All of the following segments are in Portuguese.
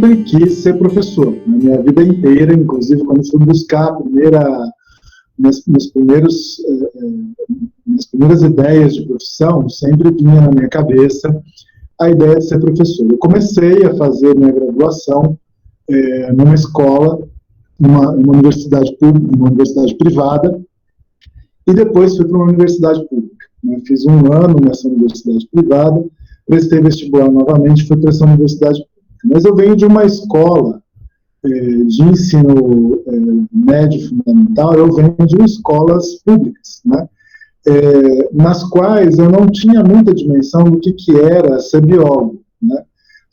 sempre quis ser professor, na minha vida inteira, inclusive quando fui buscar minhas primeiras ideias de profissão, sempre vinha na minha cabeça a ideia de ser professor. Eu comecei a fazer minha graduação numa escola, numa universidade pública, uma universidade privada, e depois fui para uma universidade pública. Fiz um ano nessa universidade privada, prestei vestibular novamente, fui para essa universidade pública. Mas eu venho de uma escola de ensino médio fundamental, eu venho de escolas públicas, né? Nas quais eu não tinha muita dimensão do que era ser biólogo, né?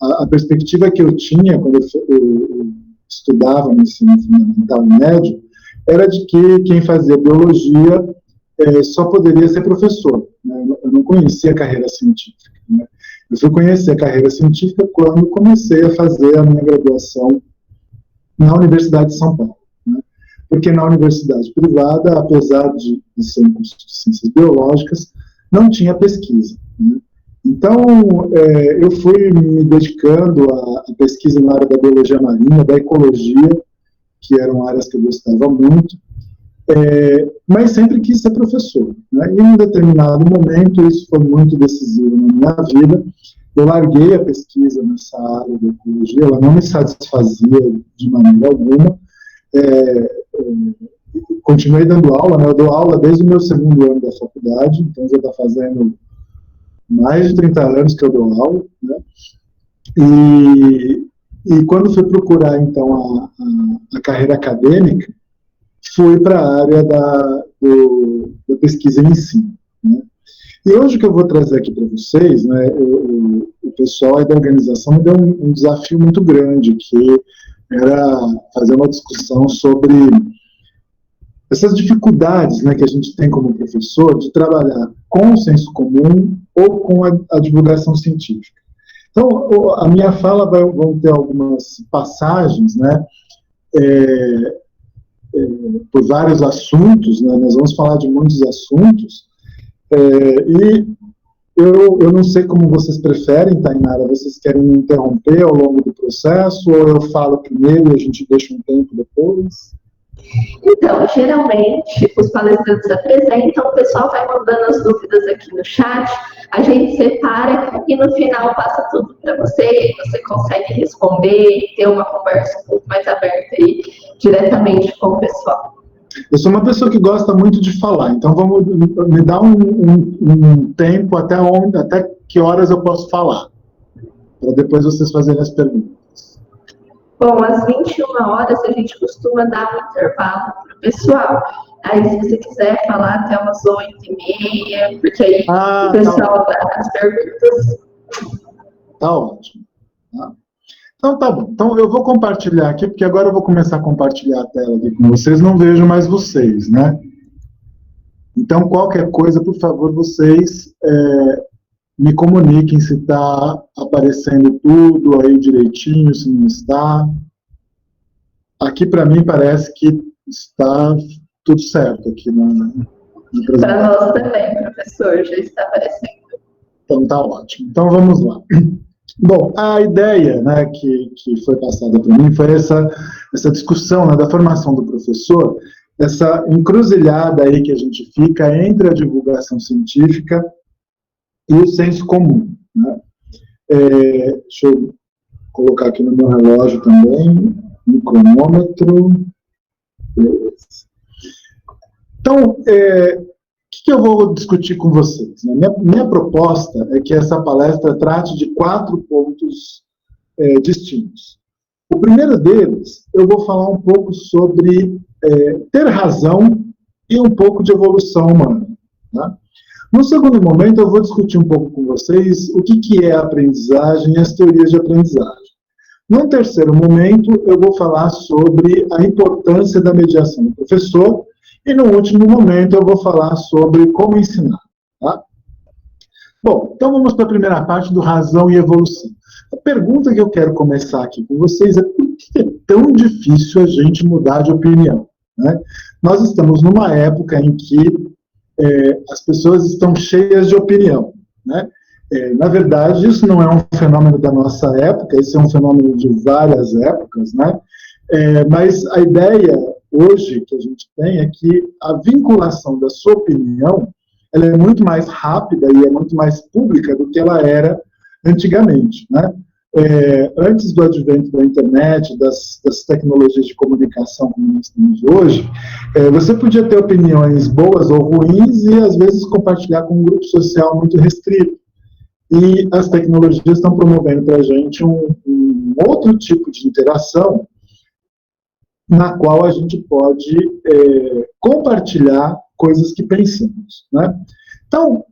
A perspectiva que eu tinha quando eu estudava no ensino fundamental e médio era de que quem fazia biologia só poderia ser professor, né? Eu não conhecia a carreira científica, né? Eu fui conhecer a carreira científica quando comecei a fazer a minha graduação na Universidade de São Paulo, né? Porque na universidade privada, apesar de ser um curso de ciências biológicas, não tinha pesquisa, né? Então, eu fui me dedicando à pesquisa na área da biologia marinha, da ecologia, que eram áreas que eu gostava muito, mas sempre quis ser professor, né? E em um determinado momento, isso foi muito decisivo na minha vida, eu larguei a pesquisa nessa área da ecologia, ela não me satisfazia de maneira alguma, continuei dando aula, né? Eu dou aula desde o meu segundo ano da faculdade, então já está fazendo mais de 30 anos que eu dou aula, né? E quando fui procurar, então, a carreira acadêmica, fui para a área da pesquisa em ensino, né? E hoje o que eu vou trazer aqui para vocês, né, o pessoal da organização me deu um desafio muito grande, que era fazer uma discussão sobre essas dificuldades, né, que a gente tem como professor de trabalhar com o senso comum ou com a divulgação científica. Então, a minha fala vão ter algumas passagens, né, por vários assuntos, né, nós vamos falar de muitos assuntos, e eu não sei como vocês preferem, Tainara, vocês querem me interromper ao longo do processo, ou eu falo primeiro e a gente deixa um tempo depois? Então, geralmente, os palestrantes apresentam, o pessoal vai mandando as dúvidas aqui no chat, a gente separa e no final passa tudo para você, você consegue responder e ter uma conversa um pouco mais aberta aí, diretamente com o pessoal. Eu sou uma pessoa que gosta muito de falar, então vamos me dar um tempo até que horas eu posso falar, para depois vocês fazerem as perguntas. Bom, às 21 horas a gente costuma dar um intervalo para o pessoal. Aí, se você quiser falar até umas 8h30, porque aí o pessoal dá as perguntas. Tá ótimo. Tá. Então, tá bom. Então, eu vou compartilhar aqui, porque agora eu vou começar a compartilhar a tela aqui com vocês, não vejo mais vocês, né? Então, qualquer coisa, por favor, vocês me comuniquem se está aparecendo tudo aí direitinho, se não está. Aqui, para mim, parece que está tudo certo aqui na apresentação. Para nós também, professor, já está aparecendo. Então, tá ótimo. Então, vamos lá. Bom, a ideia, né, que foi passada para mim foi essa discussão, né, da formação do professor, essa encruzilhada aí que a gente fica entre a divulgação científica e o senso comum, né? Deixa eu colocar aqui no meu relógio também, no cronômetro. Beleza. Então, o que eu vou discutir com vocês? Minha proposta é que essa palestra trate de 4 pontos distintos. O primeiro deles, eu vou falar um pouco sobre ter razão e um pouco de evolução humana, tá? No segundo momento, eu vou discutir um pouco com vocês o que é a aprendizagem e as teorias de aprendizagem. No terceiro momento, eu vou falar sobre a importância da mediação do professor e no último momento eu vou falar sobre como ensinar, tá? Bom, então vamos para a primeira parte do razão e evolução. A pergunta que eu quero começar aqui com vocês é por que é tão difícil a gente mudar de opinião, né? Nós estamos numa época em que as pessoas estão cheias de opinião, né? Na verdade, isso não é um fenômeno da nossa época, isso é um fenômeno de várias épocas, né? Mas a ideia hoje que a gente tem é que a vinculação da sua opinião ela é muito mais rápida e é muito mais pública do que ela era antigamente, né? Antes do advento da internet, das tecnologias de comunicação como nós temos hoje, você podia ter opiniões boas ou ruins e, às vezes, compartilhar com um grupo social muito restrito. E as tecnologias estão promovendo para a gente um outro tipo de interação na qual a gente pode compartilhar coisas que pensamos, né? Então,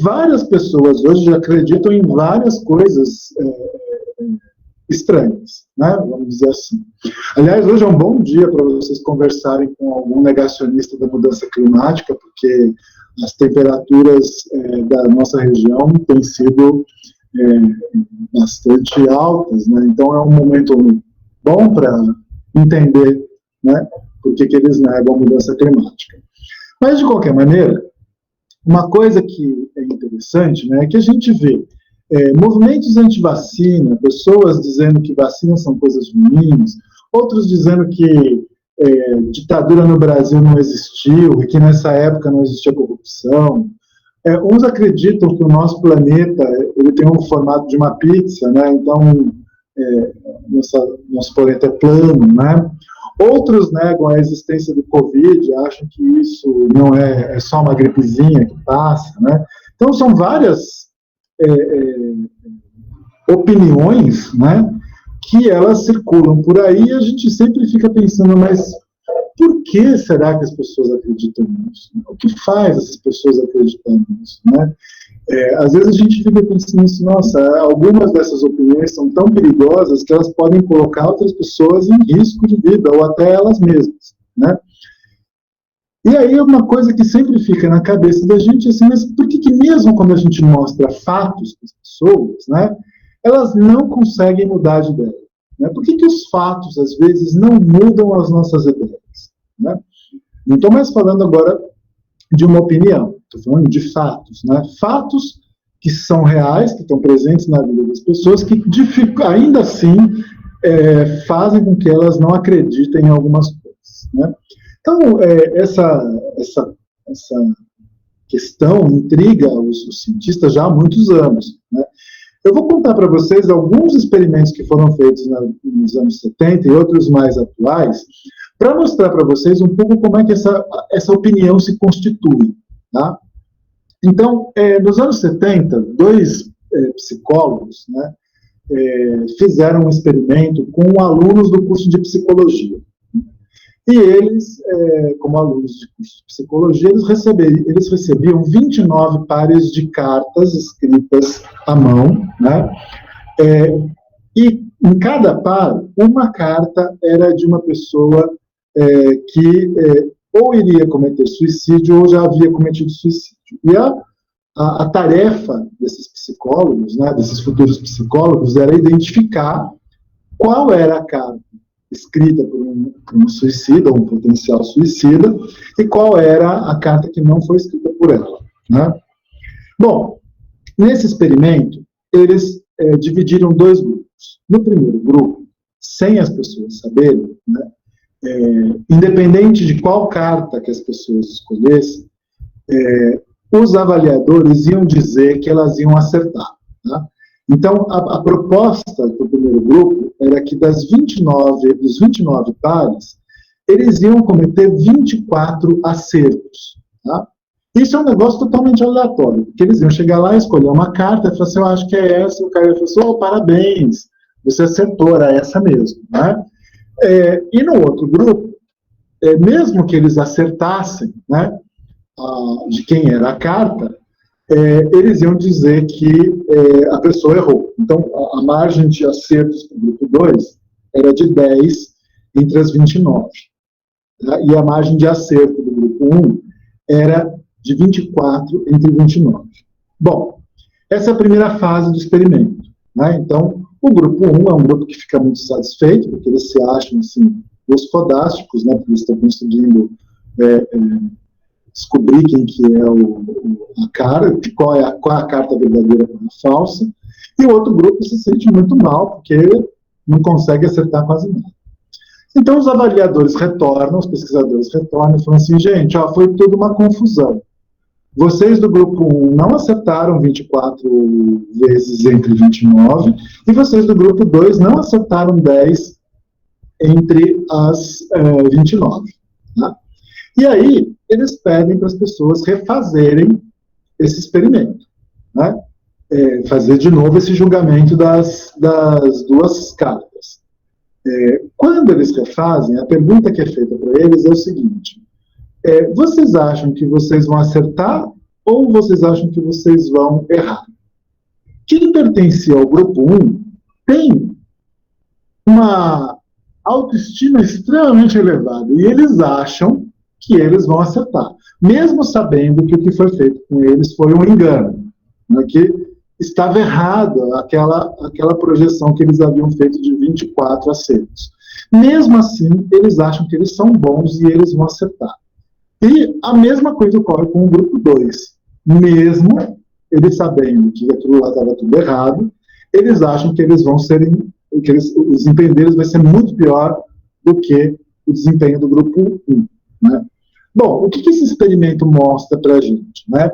várias pessoas hoje já acreditam em várias coisas estranhas, né? Vamos dizer assim. Aliás, hoje é um bom dia para vocês conversarem com algum negacionista da mudança climática, porque as temperaturas da nossa região têm sido bastante altas, né? Então é um momento bom para entender, né, por que eles negam a mudança climática. Mas, de qualquer maneira, uma coisa que é interessante, né, é que a gente vê movimentos anti-vacina, pessoas dizendo que vacinas são coisas ruins, outros dizendo que ditadura no Brasil não existiu e que nessa época não existia corrupção. Uns acreditam que o nosso planeta ele tem um formato de uma pizza, né? Então nosso planeta é plano, né? Outros negam a existência do Covid, acham que isso não é só uma gripezinha que passa, né? Então são várias opiniões, né, que elas circulam por aí e a gente sempre fica pensando, mas por que será que as pessoas acreditam nisso? O que faz essas pessoas acreditarem nisso, né? Às vezes a gente fica pensando assim, nossa, algumas dessas opiniões são tão perigosas que elas podem colocar outras pessoas em risco de vida, ou até elas mesmas, né? E aí uma coisa que sempre fica na cabeça da gente é assim, mas por que mesmo quando a gente mostra fatos para as pessoas, né, elas não conseguem mudar de ideia? Né? Por que os fatos, às vezes, não mudam as nossas ideias? Né? Não estou mais falando agora de uma opinião, estou falando de fatos. Né? Fatos que são reais, que estão presentes na vida das pessoas, que ainda assim fazem com que elas não acreditem em algumas coisas. Né? Então, essa questão intriga os cientistas já há muitos anos. Né? Eu vou contar para vocês alguns experimentos que foram feitos nos anos 70 e outros mais atuais, para mostrar para vocês um pouco como é que essa opinião se constitui. Tá? Então, nos anos 70, dois psicólogos, né, fizeram um experimento com alunos do curso de psicologia. E eles, como alunos de curso de psicologia, eles recebiam 29 pares de cartas escritas à mão, né? E em cada par, uma carta era de uma pessoa que ou iria cometer suicídio ou já havia cometido suicídio. E a tarefa desses psicólogos, né, desses futuros psicólogos, era identificar qual era a carta escrita por um suicida, ou um potencial suicida, e qual era a carta que não foi escrita por ela. Né? Bom, nesse experimento, eles dividiram dois grupos. No primeiro grupo, sem as pessoas saberem, né, independente de qual carta que as pessoas escolhessem, os avaliadores iam dizer que elas iam acertar. Tá? Então, a proposta do primeiro grupo era que dos 29 pares, eles iam cometer 24 acertos. Tá? Isso é um negócio totalmente aleatório, porque eles iam chegar lá, escolher uma carta, e falar assim, eu acho que é essa, o cara ia falar assim, oh, parabéns, você acertou, era essa mesmo. Né? E no outro grupo, mesmo que eles acertassem, né, de quem era a carta, eles iam dizer que a pessoa errou. Então, a margem de acertos do grupo 2 era de 10 entre as 29. Tá? E a margem de acerto do grupo 1 era de 24 entre 29. Bom, essa é a primeira fase do experimento. Né? Então, o grupo 1 é um grupo que fica muito satisfeito, porque eles se acham assim, os fodásticos, né, porque eles estão conseguindo descobrir quem que é a cara, qual é a carta verdadeira e a falsa, e o outro grupo se sente muito mal, porque não consegue acertar quase nada. Então os avaliadores retornam, os pesquisadores retornam e falam assim, gente, foi tudo uma confusão. Vocês do grupo 1 não acertaram 24 vezes entre 29, e vocês do grupo 2 não acertaram 10 entre as 29. Tá? E aí, eles pedem para as pessoas refazerem esse experimento, né? Fazer de novo esse julgamento das duas cartas. Quando eles refazem, a pergunta que é feita para eles é o seguinte, vocês acham que vocês vão acertar ou vocês acham que vocês vão errar? Quem pertencia ao grupo 1 tem uma autoestima extremamente elevada e eles acham que eles vão acertar, mesmo sabendo que o que foi feito com eles foi um engano, né, que estava errado aquela projeção que eles haviam feito de 24 acertos. Mesmo assim, eles acham que eles são bons e eles vão acertar. E a mesma coisa ocorre com o grupo 2. Mesmo eles sabendo que aquilo lá estava tudo errado, eles acham que eles vão serem, o desempenho deles vai ser muito pior do que o desempenho do grupo 1. Né? Bom, o que esse experimento mostra para a gente? Né?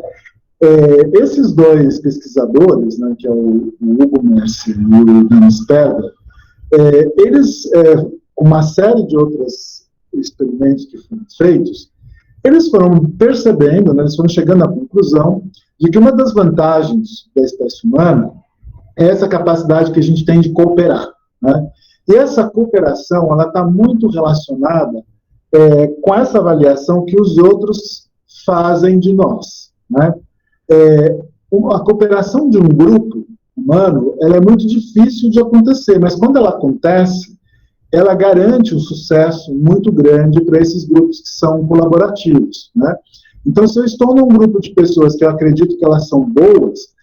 Esses dois pesquisadores, né, que é o Hugo Mercier e o Denis Pedra, eles, com uma série de outros experimentos que foram feitos, eles foram percebendo, né, eles foram chegando à conclusão de que uma das vantagens da espécie humana é essa capacidade que a gente tem de cooperar. Né? E essa cooperação ela está muito relacionada com essa avaliação que os outros fazem de nós. Né? A cooperação de um grupo humano ela é muito difícil de acontecer, mas quando ela acontece, ela garante um sucesso muito grande para esses grupos que são colaborativos. Né? Então, se eu estou num grupo de pessoas que eu acredito que elas são boas,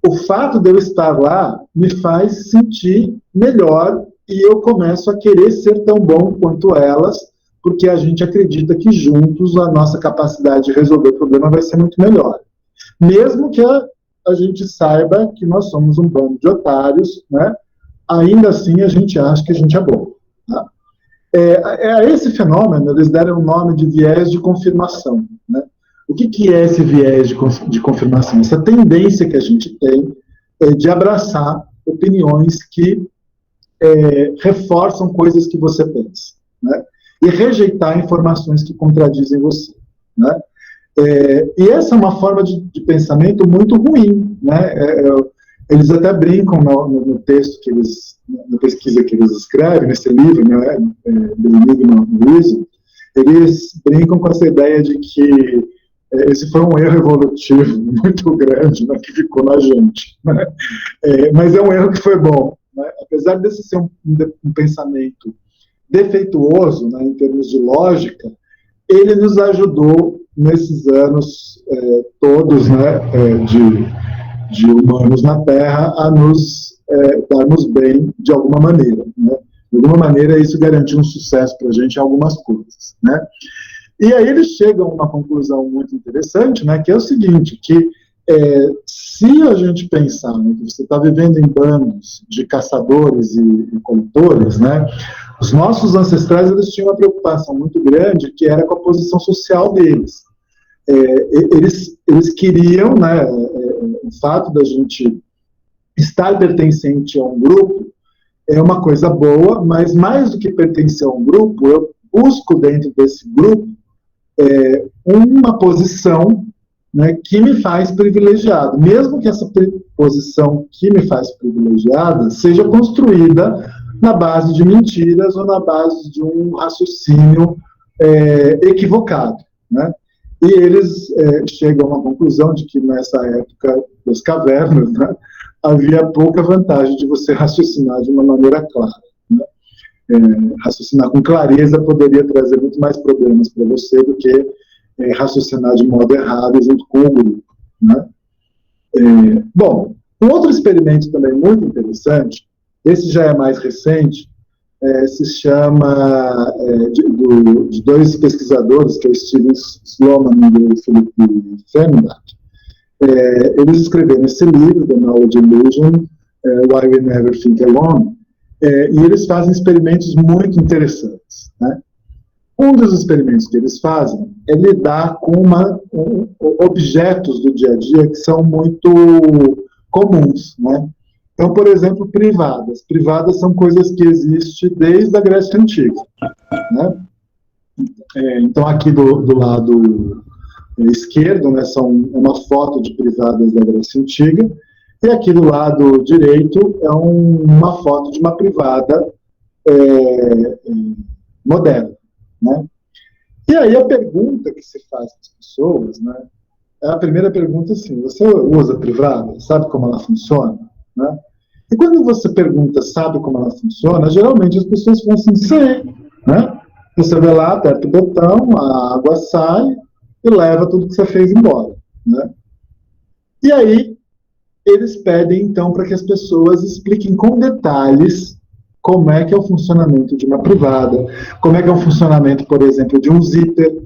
o fato de eu estar lá me faz sentir melhor e eu começo a querer ser tão bom quanto elas, porque a gente acredita que juntos a nossa capacidade de resolver o problema vai ser muito melhor. Mesmo que a gente saiba que nós somos um bando de otários, né? Ainda assim a gente acha que a gente é bom. Tá? A esse fenômeno eles deram o nome de viés de confirmação. Né? O que é esse viés de confirmação? Essa tendência que a gente tem de abraçar opiniões que reforçam coisas que você pensa, né? E rejeitar informações que contradizem você. Né? E essa é uma forma de pensamento muito ruim. Né? Eles até brincam no texto que eles, na pesquisa que eles escrevem, nesse livro, né, do Enigma Luizo, eles brincam com essa ideia de que esse foi um erro evolutivo muito grande, né, que ficou na gente. Né? Mas é um erro que foi bom. Né? Apesar desse ser um pensamento defeituoso, né, em termos de lógica, ele nos ajudou nesses anos todos, né, de humanos na Terra a nos darmos bem de alguma maneira. Né? De alguma maneira, isso garantiu um sucesso para a gente em algumas coisas. Né? E aí eles chegam a uma conclusão muito interessante, né, que é o seguinte, que se a gente pensar, né, que você está vivendo em bandos de caçadores e coletores, né, os nossos ancestrais eles tinham uma preocupação muito grande, que era com a posição social deles. Eles queriam, né, o fato da gente estar pertencente a um grupo é uma coisa boa, mas mais do que pertencer a um grupo, eu busco dentro desse grupo uma posição, né, que me faz privilegiado, mesmo que essa posição que me faz privilegiada seja construída na base de mentiras ou na base de um raciocínio equivocado. Né? E eles chegam a uma conclusão de que nessa época das cavernas, né, havia pouca vantagem de você raciocinar de uma maneira clara. Né? Raciocinar com clareza poderia trazer muito mais problemas para você do que raciocinar de modo errado junto com o grupo. Né? Bom, um outro experimento também muito interessante, esse já é mais recente, se chama, de dois pesquisadores, que é o Steven Sloman e o Philip Fernbach. Eles escreveram esse livro, The Knowledge Illusion, Why We Never Think Alone, e eles fazem experimentos muito interessantes, né? Um dos experimentos que eles fazem é lidar com objetos do dia a dia que são muito comuns, né? Então, por exemplo, privadas. Privadas são coisas que existem desde a Grécia Antiga, né? Então, aqui do lado esquerdo, né, são uma foto de privadas da Grécia Antiga, e aqui do lado direito é uma foto de uma privada moderna, né? E aí a pergunta que se faz às pessoas, né, a primeira pergunta é assim: você usa privada? Sabe como ela funciona? Né? E quando você pergunta, sabe como ela funciona, geralmente as pessoas falam assim, sei, né? Você vai lá, aperta o botão, a água sai e leva tudo que você fez embora, né? E aí eles pedem então para que as pessoas expliquem com detalhes como é que é o funcionamento de uma privada, como é que é o funcionamento, por exemplo, de um zíper,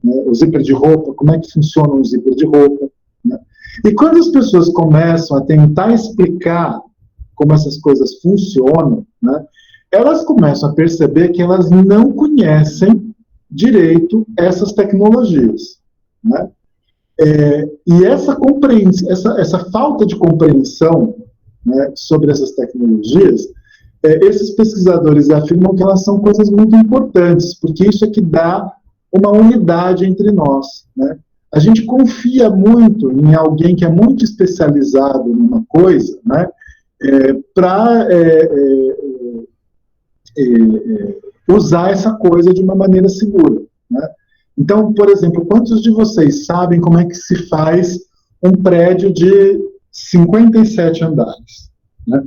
né? O zíper de roupa, como é que funciona um zíper de roupa, né? E quando as pessoas começam a tentar explicar como essas coisas funcionam, né, elas começam a perceber que elas não conhecem direito essas tecnologias, né? E essa falta de compreensão, né, sobre essas tecnologias, esses pesquisadores afirmam que elas são coisas muito importantes, porque isso é que dá uma unidade entre nós, né? A gente confia muito em alguém que é muito especializado numa coisa, né, para usar essa coisa de uma maneira segura, né? Então, por exemplo, quantos de vocês sabem como é que se faz um prédio de 57 andares, né?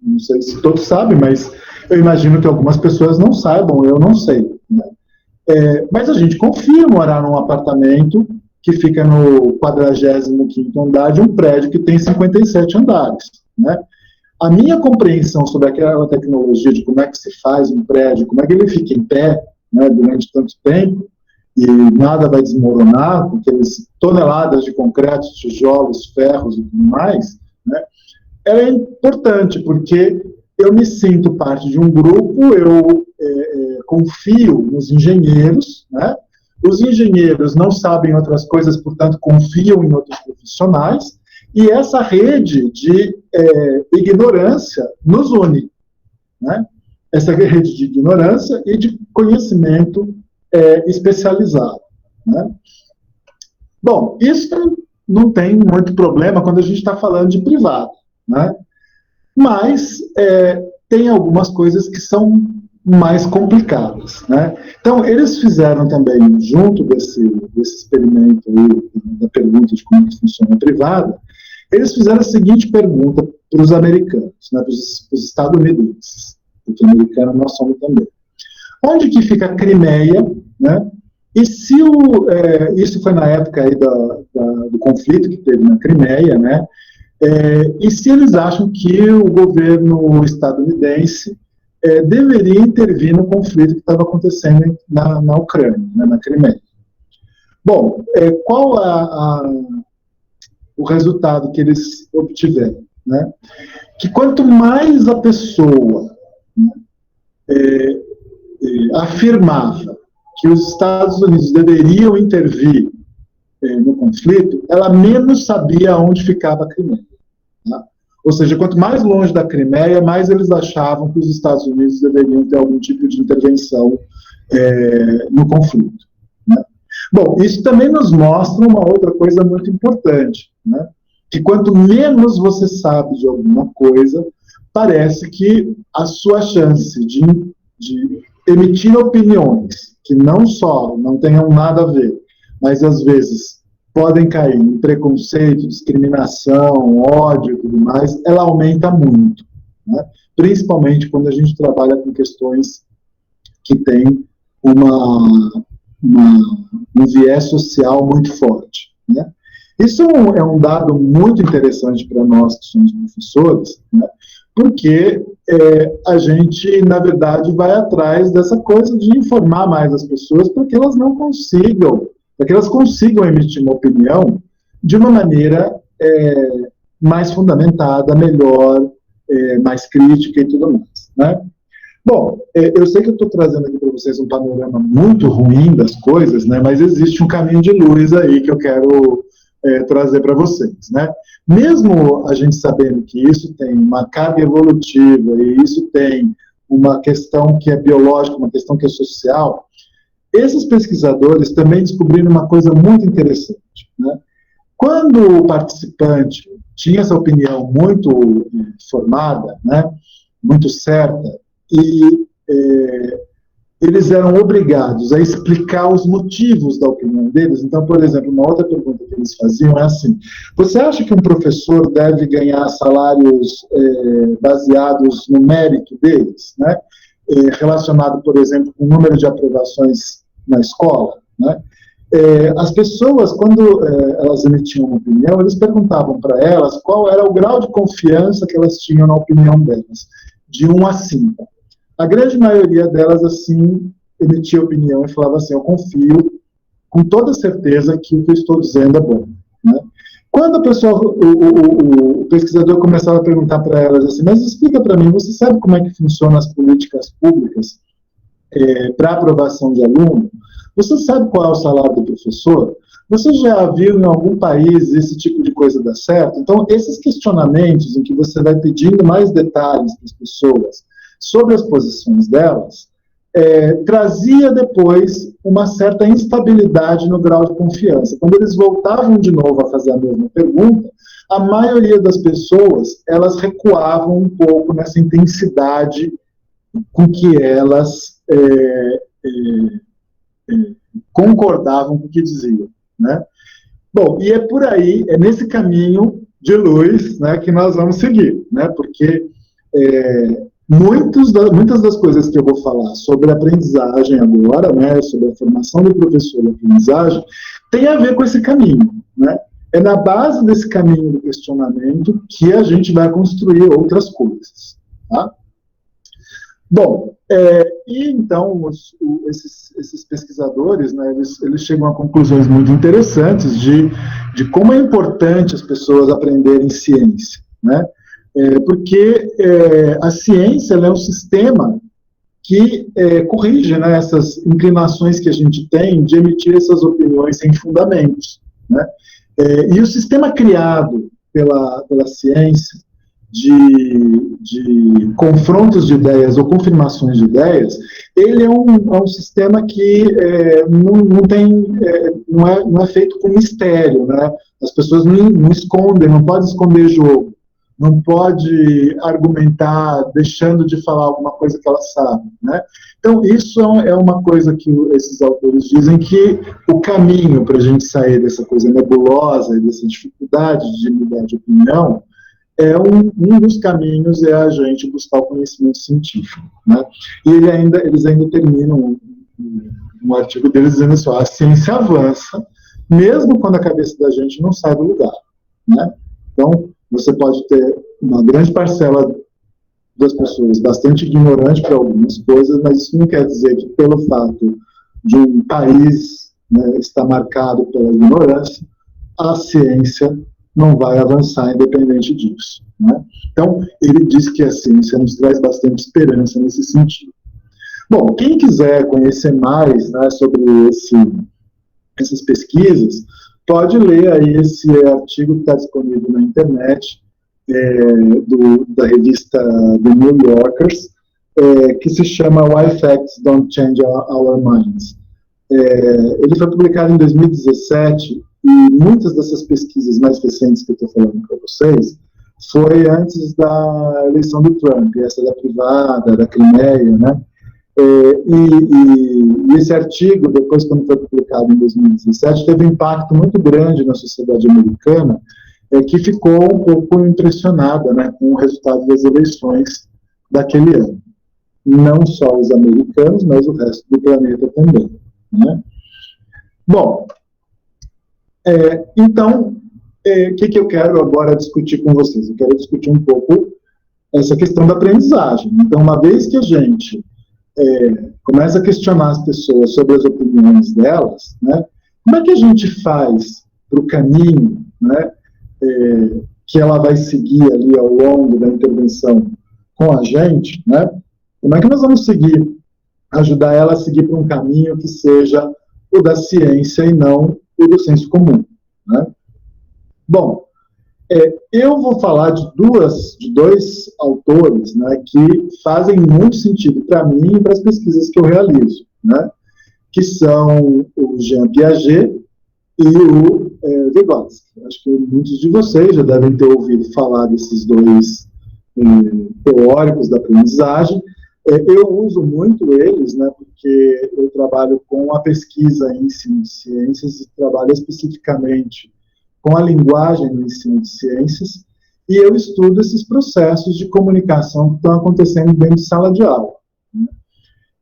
Não sei se todos sabem, mas eu imagino que algumas pessoas não saibam, eu não sei, né? Mas a gente confia morar num apartamento que fica no 45º andar de um prédio que tem 57 andares, né? A minha compreensão sobre aquela tecnologia de como é que se faz um prédio, como é que ele fica em pé, né, durante tanto tempo, e nada vai desmoronar, com aquelas toneladas de concreto, tijolos, ferros e tudo mais, né, ela é importante, porque eu me sinto parte de um grupo, eu confio nos engenheiros, né? Os engenheiros não sabem outras coisas, portanto, confiam em outros profissionais, e essa rede de ignorância nos une, né? Essa rede de ignorância e de conhecimento especializado, né? Bom, isso não tem muito problema quando a gente está falando de privado, né? Mas tem algumas coisas que são mais complicadas, né? Então, eles fizeram também, junto desse experimento aí, da pergunta de como que funciona a privada, eles fizeram a seguinte pergunta para os americanos, né, para os estadunidenses, porque americano nós somos também. Onde que fica a Crimeia, né? E se isso foi na época aí do conflito que teve na Crimeia, né? E se eles acham que o governo estadunidense deveria intervir no conflito que estava acontecendo na Ucrânia, né, na Crimeia. Bom, qual o resultado que eles obtiveram, né? Que quanto mais a pessoa, né, afirmava que os Estados Unidos deveriam intervir no conflito, ela menos sabia onde ficava a Crimeia, tá? Ou seja, quanto mais longe da Crimeia, mais eles achavam que os Estados Unidos deveriam ter algum tipo de intervenção no conflito, né? Bom, isso também nos mostra uma outra coisa muito importante, né? Que quanto menos você sabe de alguma coisa, parece que a sua chance de emitir opiniões que não só não tenham nada a ver, mas às vezes podem cair em preconceito, discriminação, ódio e tudo mais, ela aumenta muito, né? Principalmente quando a gente trabalha com questões que têm um viés social muito forte, né? Isso é um dado muito interessante para nós que somos professores, né? Porque a gente, na verdade, vai atrás dessa coisa de informar mais as pessoas para que elas não consigam, para que elas consigam emitir uma opinião de uma maneira mais fundamentada, melhor, mais crítica e tudo mais, né? Bom, eu sei que eu estou trazendo aqui para vocês um panorama muito ruim das coisas, né? Mas existe um caminho de luz aí que eu quero trazer para vocês, né? Mesmo a gente sabendo que isso tem uma carga evolutiva e isso tem uma questão que é biológica, uma questão que é social, esses pesquisadores também descobriram uma coisa muito interessante, né? Quando o participante tinha essa opinião muito formada, né, muito certa, e eles eram obrigados a explicar os motivos da opinião deles. Então, por exemplo, uma outra pergunta que eles faziam é assim: você acha que um professor deve ganhar salários baseados no mérito deles, né? Relacionado, por exemplo, com o número de aprovações na escola, né? As pessoas, quando elas emitiam uma opinião, eles perguntavam para elas qual era o grau de confiança que elas tinham na opinião delas, de 1 a 5. A grande maioria delas, assim, emitia opinião e falava assim: eu confio com toda certeza que o que eu estou dizendo é bom, né? Quando a pessoa, o pesquisador começava a perguntar para elas assim: mas explica para mim, você sabe como é que funcionam as políticas públicas para aprovação de aluno? Você sabe qual é o salário do professor? Você já viu em algum país esse tipo de coisa dar certo? Então, esses questionamentos em que você vai pedindo mais detalhes para as pessoas sobre as posições delas, trazia depois uma certa instabilidade no grau de confiança. Quando eles voltavam de novo a fazer a mesma pergunta, a maioria das pessoas, elas recuavam um pouco nessa intensidade com que elas concordavam com o que diziam, né? Bom, e é por aí, é nesse caminho de luz, né, que nós vamos seguir, né? Porque muitas das coisas que eu vou falar sobre aprendizagem agora, né, sobre a formação do professor de aprendizagem, tem a ver com esse caminho, né? É na base desse caminho do questionamento que a gente vai construir outras coisas, tá? Bom, e então esses pesquisadores, né, eles chegam a conclusões muito interessantes de como é importante as pessoas aprenderem ciência, né? Porque a ciência é um sistema que corrige, né, essas inclinações que a gente tem de emitir essas opiniões sem fundamentos, né? E o sistema criado pela ciência de confrontos de ideias ou confirmações de ideias, ele é um sistema que não é feito com mistério, né? As pessoas não escondem, não podem esconder jogo, não pode argumentar deixando de falar alguma coisa que ela sabe, né? Então, isso é uma coisa que esses autores dizem, que o caminho para a gente sair dessa coisa nebulosa e dessa dificuldade de mudar de opinião, um dos caminhos é a gente buscar o conhecimento científico, né? E eles ainda terminam um artigo deles dizendo assim: a ciência avança mesmo quando a cabeça da gente não sai do lugar, né? Então, você pode ter uma grande parcela das pessoas bastante ignorante para algumas coisas, mas isso não quer dizer que, pelo fato de um país, né, estar marcado pela ignorância, a ciência não vai avançar independente disso, né? Então, ele diz que a ciência nos traz bastante esperança nesse sentido. Bom, quem quiser conhecer mais, né, sobre essas pesquisas, pode ler aí esse artigo que está disponível na internet, da revista The New Yorkers, que se chama Why Facts Don't Change Our Minds. Ele foi publicado em 2017, e muitas dessas pesquisas mais recentes que eu estou falando para vocês foi antes da eleição do Trump, essa da privada, da Crimeia, né? E esse artigo, depois, quando foi publicado em 2017, teve um impacto muito grande na sociedade americana, que ficou um pouco impressionada, né, com o resultado das eleições daquele ano. Não só os americanos, mas o resto do planeta também, né? Bom, então, o que eu quero agora discutir com vocês? Eu quero discutir um pouco essa questão da aprendizagem. Então, uma vez que a gente começa a questionar as pessoas sobre as opiniões delas, né, como é que a gente faz para o caminho, né, que ela vai seguir ali ao longo da intervenção com a gente, né, como é que nós vamos seguir, ajudar ela a seguir para um caminho que seja o da ciência e não o do senso comum, né? Bom, eu vou falar de dois autores, né, que fazem muito sentido para mim e para as pesquisas que eu realizo, né, que são o Jean Piaget e o Vygotsky. Acho que muitos de vocês já devem ter ouvido falar desses dois teóricos da aprendizagem. Eu uso muito eles, né, porque eu trabalho com a pesquisa em ensino de ciências e trabalho especificamente com a linguagem no ensino de ciências, e eu estudo esses processos de comunicação que estão acontecendo dentro de sala de aula, né?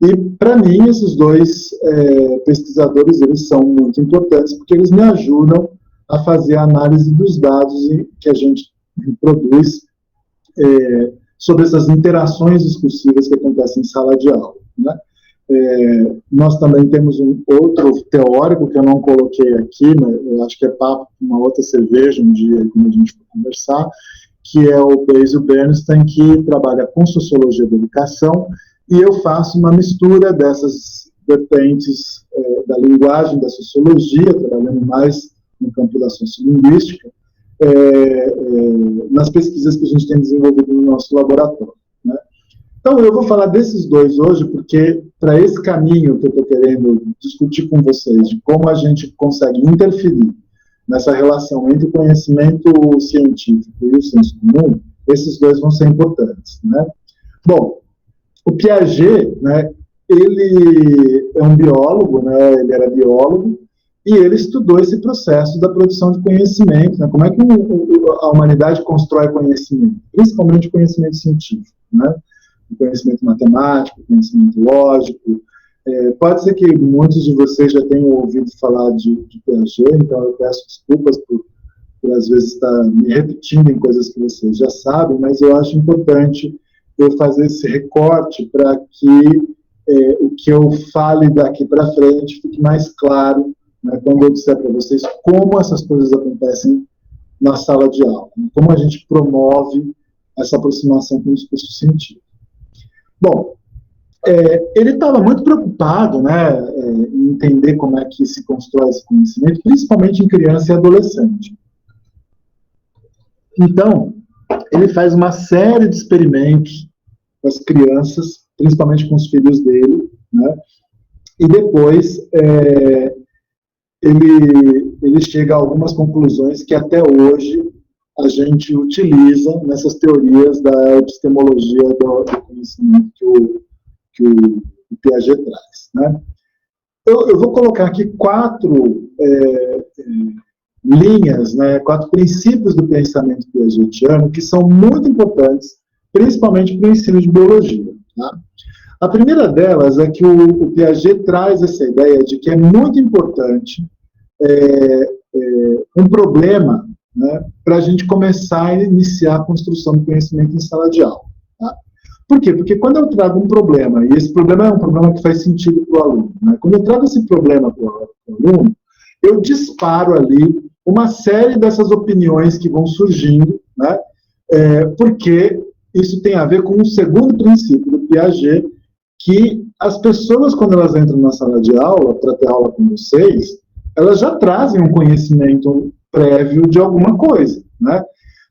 E, para mim, esses dois pesquisadores, eles são muito importantes, porque eles me ajudam a fazer a análise dos dados que a gente produz sobre essas interações discursivas que acontecem em sala de aula, né? Nós também temos um outro teórico que eu não coloquei aqui, mas eu acho que é papo com uma outra cerveja um dia, quando a gente for conversar, que é o Basil Bernstein, que trabalha com sociologia da educação, e eu faço uma mistura dessas vertentes da linguagem, da sociologia, trabalhando mais no campo da sociolinguística, nas pesquisas que a gente tem desenvolvido no nosso laboratório, né? Então, eu vou falar desses dois hoje, porque para esse caminho que eu estou querendo discutir com vocês, de como a gente consegue interferir nessa relação entre o conhecimento científico e o senso comum, esses dois vão ser importantes, né? Bom, o Piaget, né, ele é um biólogo, né, ele era biólogo, e ele estudou esse processo da produção de conhecimento, né, como é que a humanidade constrói conhecimento, principalmente conhecimento científico, né? O conhecimento matemático, conhecimento lógico. Pode ser que muitos de vocês já tenham ouvido falar de Piaget, então eu peço desculpas por às vezes estar me repetindo em coisas que vocês já sabem, mas eu acho importante eu fazer esse recorte para que o que eu fale daqui para frente fique mais claro, né, quando eu disser para vocês como essas coisas acontecem na sala de aula, como a gente promove essa aproximação com o discurso científico. Bom, ele estava muito preocupado, né, em entender como é que se constrói esse conhecimento, principalmente em criança e adolescente. Então, ele faz uma série de experimentos com as crianças, principalmente com os filhos dele, né, e depois ele chega a algumas conclusões que até hoje a gente utiliza nessas teorias da epistemologia do conhecimento que o Piaget traz, né? Eu vou colocar aqui 4 linhas, né, 4 princípios do pensamento piagetiano que são muito importantes, principalmente para o ensino de biologia, tá? A primeira delas é que o Piaget traz essa ideia de que é muito importante um problema, né, para a gente começar a iniciar a construção do conhecimento em sala de aula. Tá? Por quê? Porque quando eu trago um problema, e esse problema é um problema que faz sentido para o aluno, né, quando eu trago esse problema para o aluno, eu disparo ali uma série dessas opiniões que vão surgindo, né, porque isso tem a ver com o segundo princípio do Piaget, que as pessoas, quando elas entram na sala de aula, para ter aula com vocês, elas já trazem um conhecimento prévio de alguma coisa, né?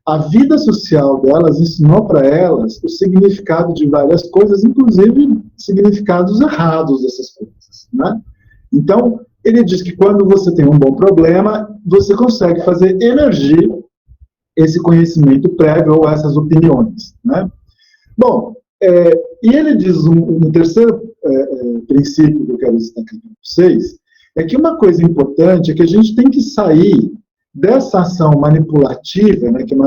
A vida social delas ensinou para elas o significado de várias coisas, inclusive significados errados dessas coisas, né? Então, ele diz que quando você tem um bom problema, você consegue fazer emergir esse conhecimento prévio ou essas opiniões, né? Bom, e ele diz um terceiro princípio que eu quero destacar para vocês, é que uma coisa importante é que a gente tem que sair dessa ação manipulativa, né, que é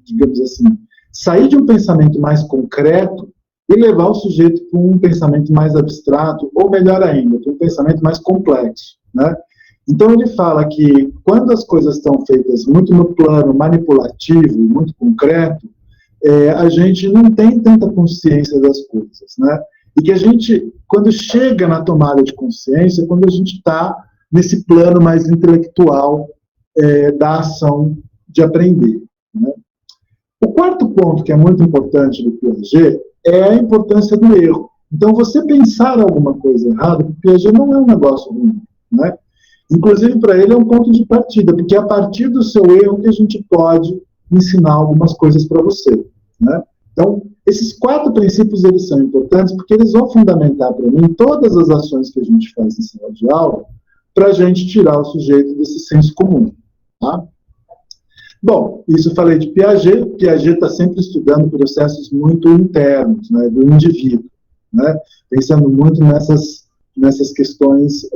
digamos assim, sair de um pensamento mais concreto e levar o sujeito para um pensamento mais abstrato, ou melhor ainda, para um pensamento mais complexo, né? Então ele fala que quando as coisas estão feitas muito no plano manipulativo, muito concreto, a gente não tem tanta consciência das coisas, né? E que a gente, quando chega na tomada de consciência, quando a gente está nesse plano mais intelectual da ação de aprender, né? O quarto ponto, que é muito importante do Piaget, é a importância do erro. Então, você pensar alguma coisa errada, o Piaget não é um negócio ruim, né? Inclusive, para ele é um ponto de partida, porque é a partir do seu erro que a gente pode ensinar algumas coisas para você, né? Então, esses 4 princípios, eles são importantes porque eles vão fundamentar para mim todas as ações que a gente faz em sala de aula para a gente tirar o sujeito desse senso comum, tá? Bom, isso eu falei de Piaget. Piaget está sempre estudando processos muito internos, né, do indivíduo, né, pensando muito nessas questões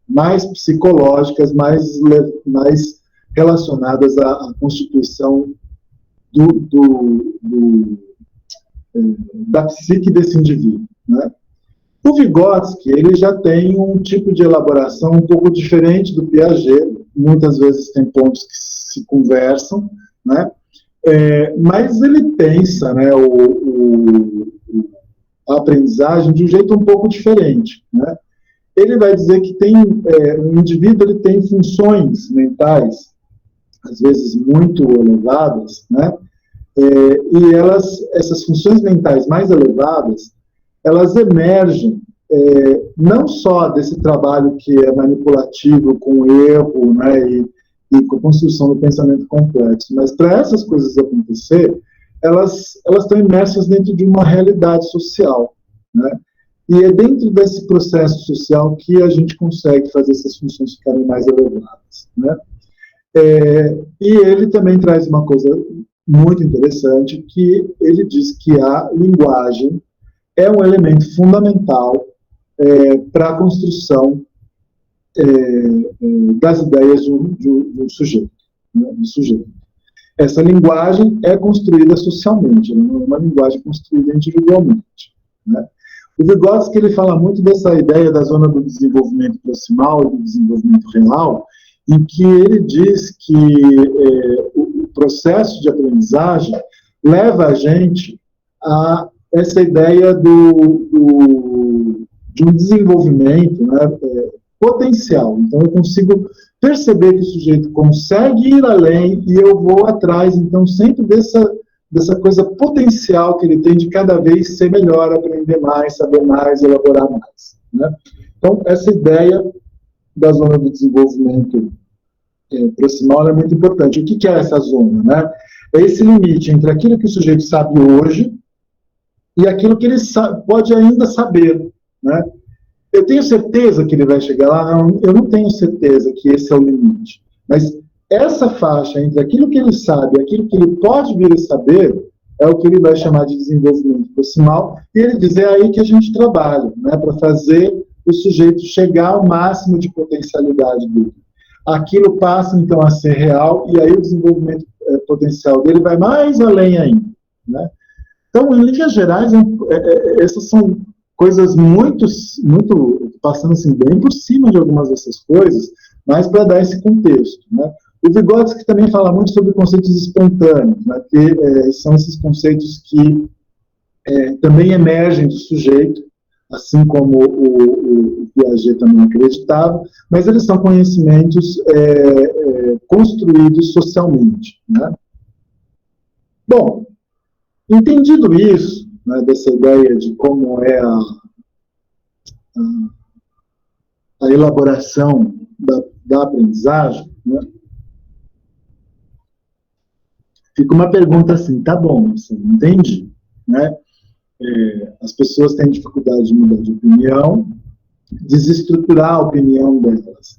mais psicológicas, mais relacionadas à constituição da psique desse indivíduo, né. O Vygotsky, ele já tem um tipo de elaboração um pouco diferente do Piaget, muitas vezes tem pontos que se conversam, né? Mas ele pensa, né, a aprendizagem de um jeito um pouco diferente, né? Ele vai dizer que o indivíduo ele tem funções mentais, às vezes muito elevadas, né? E essas funções mentais mais elevadas, elas emergem não só desse trabalho que é manipulativo com erro, né, e com a construção do pensamento complexo, mas para essas coisas acontecer, elas estão imersas dentro de uma realidade social, né? E é dentro desse processo social que a gente consegue fazer essas funções ficarem mais elevadas, né? E ele também traz uma coisa muito interessante, que ele diz que a linguagem é um elemento fundamental para a construção das ideias de um sujeito, né, do sujeito. Essa linguagem é construída socialmente, não é uma linguagem construída individualmente, né? O Vygotsky, ele fala muito dessa ideia da zona do desenvolvimento proximal e do desenvolvimento real, em que ele diz que o processo de aprendizagem leva a gente a essa ideia de um desenvolvimento, né, potencial. Então, eu consigo perceber que o sujeito consegue ir além e eu vou atrás, então, sempre dessa coisa potencial que ele tem de cada vez ser melhor, aprender mais, saber mais, elaborar mais, né? Então, essa ideia da zona do desenvolvimento proximal é muito importante. O que é essa zona, né? É esse limite entre aquilo que o sujeito sabe hoje e aquilo que ele pode ainda saber, né? Eu tenho certeza que ele vai chegar lá? Não, eu não tenho certeza que esse é o limite. Mas essa faixa entre aquilo que ele sabe e aquilo que ele pode vir a saber é o que ele vai chamar de desenvolvimento proximal. E ele diz, é aí que a gente trabalha, né, para fazer o sujeito chegar ao máximo de potencialidade dele. Aquilo passa, então, a ser real, e aí o desenvolvimento potencial dele vai mais além ainda, né? Então, em linhas gerais, essas são coisas muito, passando assim, bem por cima de algumas dessas coisas, mas para dar esse contexto, né? O Vygotsky também fala muito sobre conceitos espontâneos, né, que são esses conceitos que também emergem do sujeito, assim como o Piaget também acreditava, mas eles são conhecimentos construídos socialmente, né? Bom, entendido isso, né, dessa ideia de como é a elaboração da aprendizagem, né, fica uma pergunta assim, tá bom, assim, entendi, né? As pessoas têm dificuldade de mudar de opinião, desestruturar a opinião delas.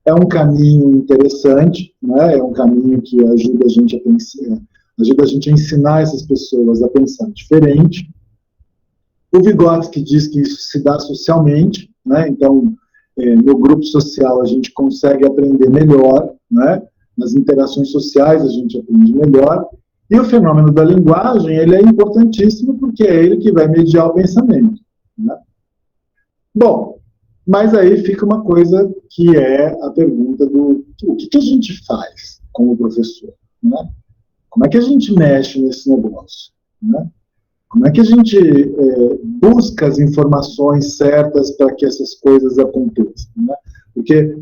É um caminho interessante, né? É um caminho que ajuda a gente a pensar, ajuda a gente a ensinar essas pessoas a pensar diferente. O Vygotsky diz que isso se dá socialmente, né? Então, no grupo social a gente consegue aprender melhor, né? Nas interações sociais a gente aprende melhor. E o fenômeno da linguagem, ele é importantíssimo porque é ele que vai mediar o pensamento, né? Bom, mas aí fica uma coisa que é a pergunta do o que a gente faz como professor, né? Como é que a gente mexe nesse negócio? Né? Como é que a gente busca as informações certas para que essas coisas aconteçam? Né? Porque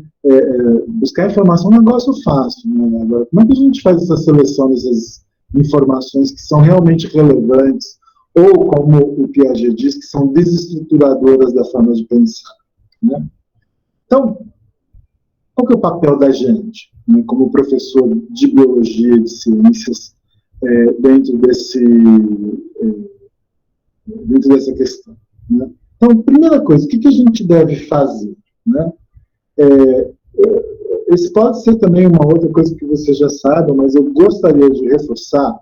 buscar informação é um negócio fácil. Né? Agora, como é que a gente faz essa seleção dessas informações que são realmente relevantes, ou, como o Piaget diz, que são desestruturadoras da forma de pensar? Né? Então, qual que é o papel da gente, né, como professor de biologia, de ciências, dentro dessa questão? Né? Então, primeira coisa, o que a gente deve fazer? Né? Esse pode ser também uma outra coisa que você já sabe, mas eu gostaria de reforçar,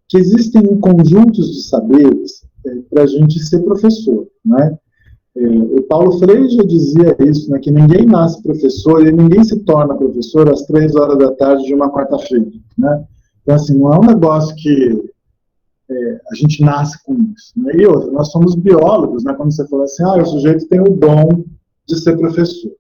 que existem conjuntos de saberes para a gente ser professor. Né? O Paulo Freire já dizia isso, né, que ninguém nasce professor e ninguém se torna professor às 3 horas da tarde de uma quarta-feira. Né? Então, assim, não é um negócio que a gente nasce com isso. Né? E outra, nós somos biólogos, né? Quando você fala assim, o sujeito tem o dom de ser professor.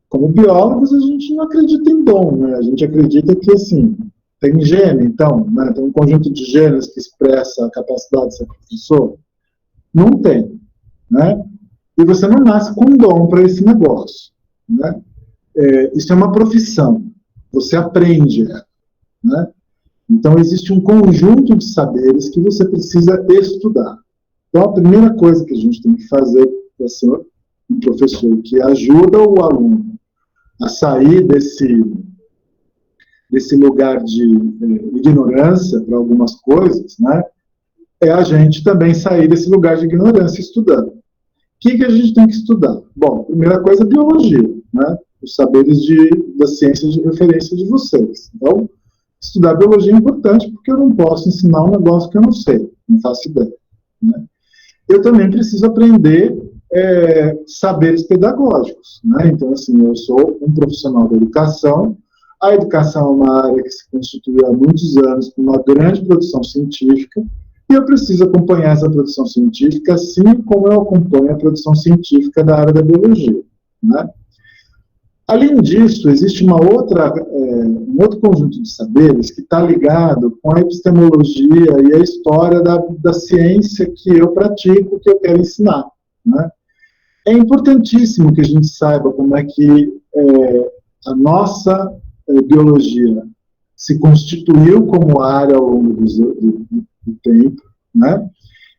Como biólogos, a gente não acredita em dom, né? A gente acredita que, assim, tem gene, então, né? Tem um conjunto de genes que expressa a capacidade de ser professor. Não tem. Né? E você não nasce com dom para esse negócio. Né? Isso é uma profissão. Você aprende. Né? Então, existe um conjunto de saberes que você precisa estudar. Então, a primeira coisa que a gente tem que fazer para ser um professor que ajuda o aluno a sair desse lugar de ignorância para algumas coisas, né? É a gente também sair desse lugar de ignorância estudando. O que a gente tem que estudar? Bom, primeira coisa, biologia, né? Os saberes da ciência de referência de vocês. Então, estudar biologia é importante porque eu não posso ensinar um negócio que eu não sei, não faço ideia. Né? Eu também preciso aprender saberes pedagógicos. Né? Então, assim, eu sou um profissional da educação. A educação é uma área que se constituiu há muitos anos com uma grande produção científica, e eu preciso acompanhar essa produção científica assim como eu acompanho a produção científica da área da biologia. Né? Além disso, existe um outro conjunto de saberes que está ligado com a epistemologia e a história da ciência que eu pratico, que eu quero ensinar. Né? É importantíssimo que a gente saiba como é que a nossa biologia se constituiu como área ao longo do tempo, né?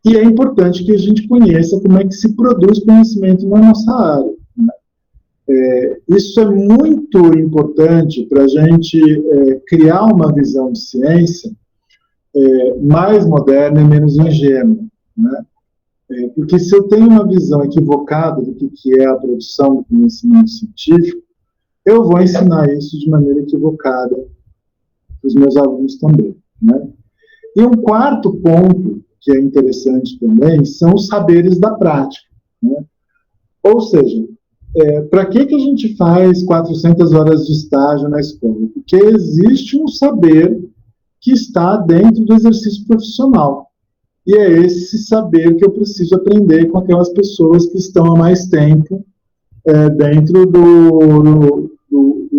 E é importante que a gente conheça como é que se produz conhecimento na nossa área. Né? Isso é muito importante para a gente criar uma visão de ciência mais moderna e menos ingênua. Né? Porque se eu tenho uma visão equivocada do que é a produção do conhecimento científico, eu vou ensinar isso de maneira equivocada para os meus alunos também. Né? E um quarto ponto que é interessante também são os saberes da prática. Né? Ou seja, para que a gente faz 400 horas de estágio na escola? Porque existe um saber que está dentro do exercício profissional. E é esse saber que eu preciso aprender com aquelas pessoas que estão há mais tempo dentro do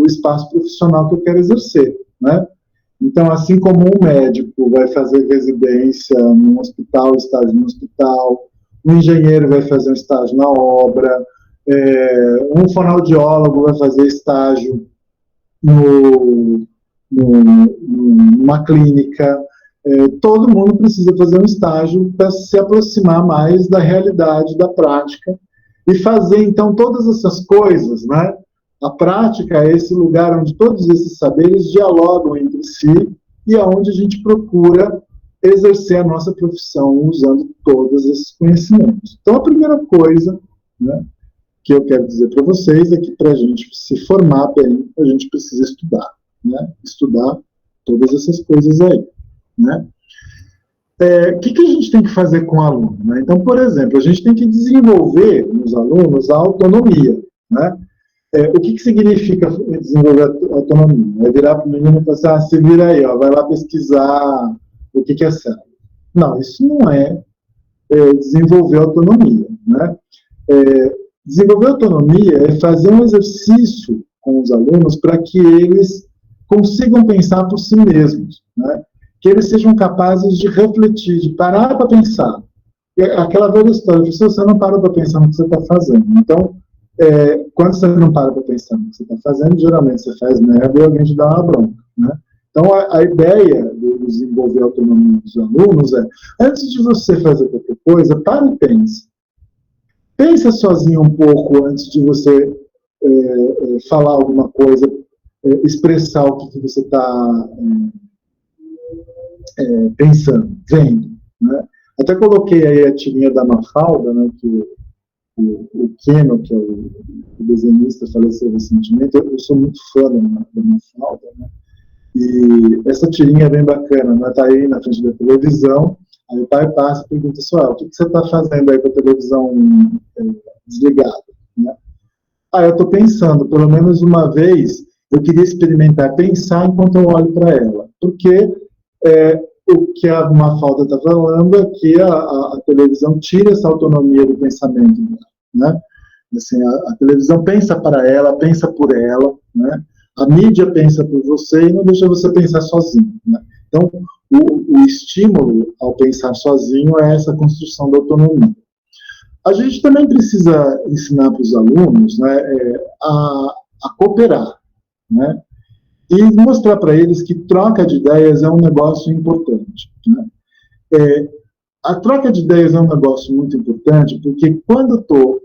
espaço profissional que eu quero exercer. Né? Então, assim como um médico vai fazer residência num hospital, estágio no hospital, um engenheiro vai fazer um estágio na obra, um fonoaudiólogo vai fazer estágio numa clínica, todo mundo precisa fazer um estágio para se aproximar mais da realidade, da prática, e fazer, então, todas essas coisas, né? A prática é esse lugar onde todos esses saberes dialogam entre si e aonde a gente procura exercer a nossa profissão usando todos esses conhecimentos. Então, a primeira coisa, né, que eu quero dizer para vocês é que para a gente se formar bem, a gente precisa estudar. Né? Estudar todas essas coisas aí. Né? O que a gente tem que fazer com o aluno? Né? Então, por exemplo, a gente tem que desenvolver nos alunos a autonomia. Né? O que significa desenvolver a autonomia? É virar para o menino e falar assim, se vira aí, vai lá pesquisar o que é cérebro. Não, isso não é desenvolver autonomia. Né? Desenvolver autonomia é fazer um exercício com os alunos para que eles consigam pensar por si mesmos, né? Que eles sejam capazes de refletir, de parar para pensar. Aquela velha história, se você não para para pensar no que você está fazendo. Então, quando você não para para pensar no que você está fazendo, geralmente você faz merda e alguém te dá uma bronca, né? Então, a ideia de desenvolver a autonomia dos alunos é, antes de você fazer qualquer coisa, para e pense. Pensa sozinho um pouco antes de você falar alguma coisa, expressar o que você está pensando, vendo, né? Até coloquei aí a tirinha da Mafalda, né, que o Keno, que é o desenhista, faleceu recentemente. Eu sou muito fã da Mafalda, né? E essa tirinha é bem bacana, né? Tá aí na frente da televisão, aí o pai passa e pergunta assim, o que você está fazendo aí com a televisão desligada, né? Eu estou pensando, pelo menos uma vez, eu queria experimentar pensar enquanto eu olho para ela, porque o que a Mafalda está falando é que a televisão tira essa autonomia do pensamento, né? Assim, a televisão pensa para ela, pensa por ela, né? A mídia pensa por você e não deixa você pensar sozinho, né? Então, o estímulo ao pensar sozinho é essa construção da autonomia. A gente também precisa ensinar para os alunos, né, a cooperar, né? E mostrar para eles que troca de ideias é um negócio importante, né? A troca de ideias é um negócio muito importante, porque quando eu estou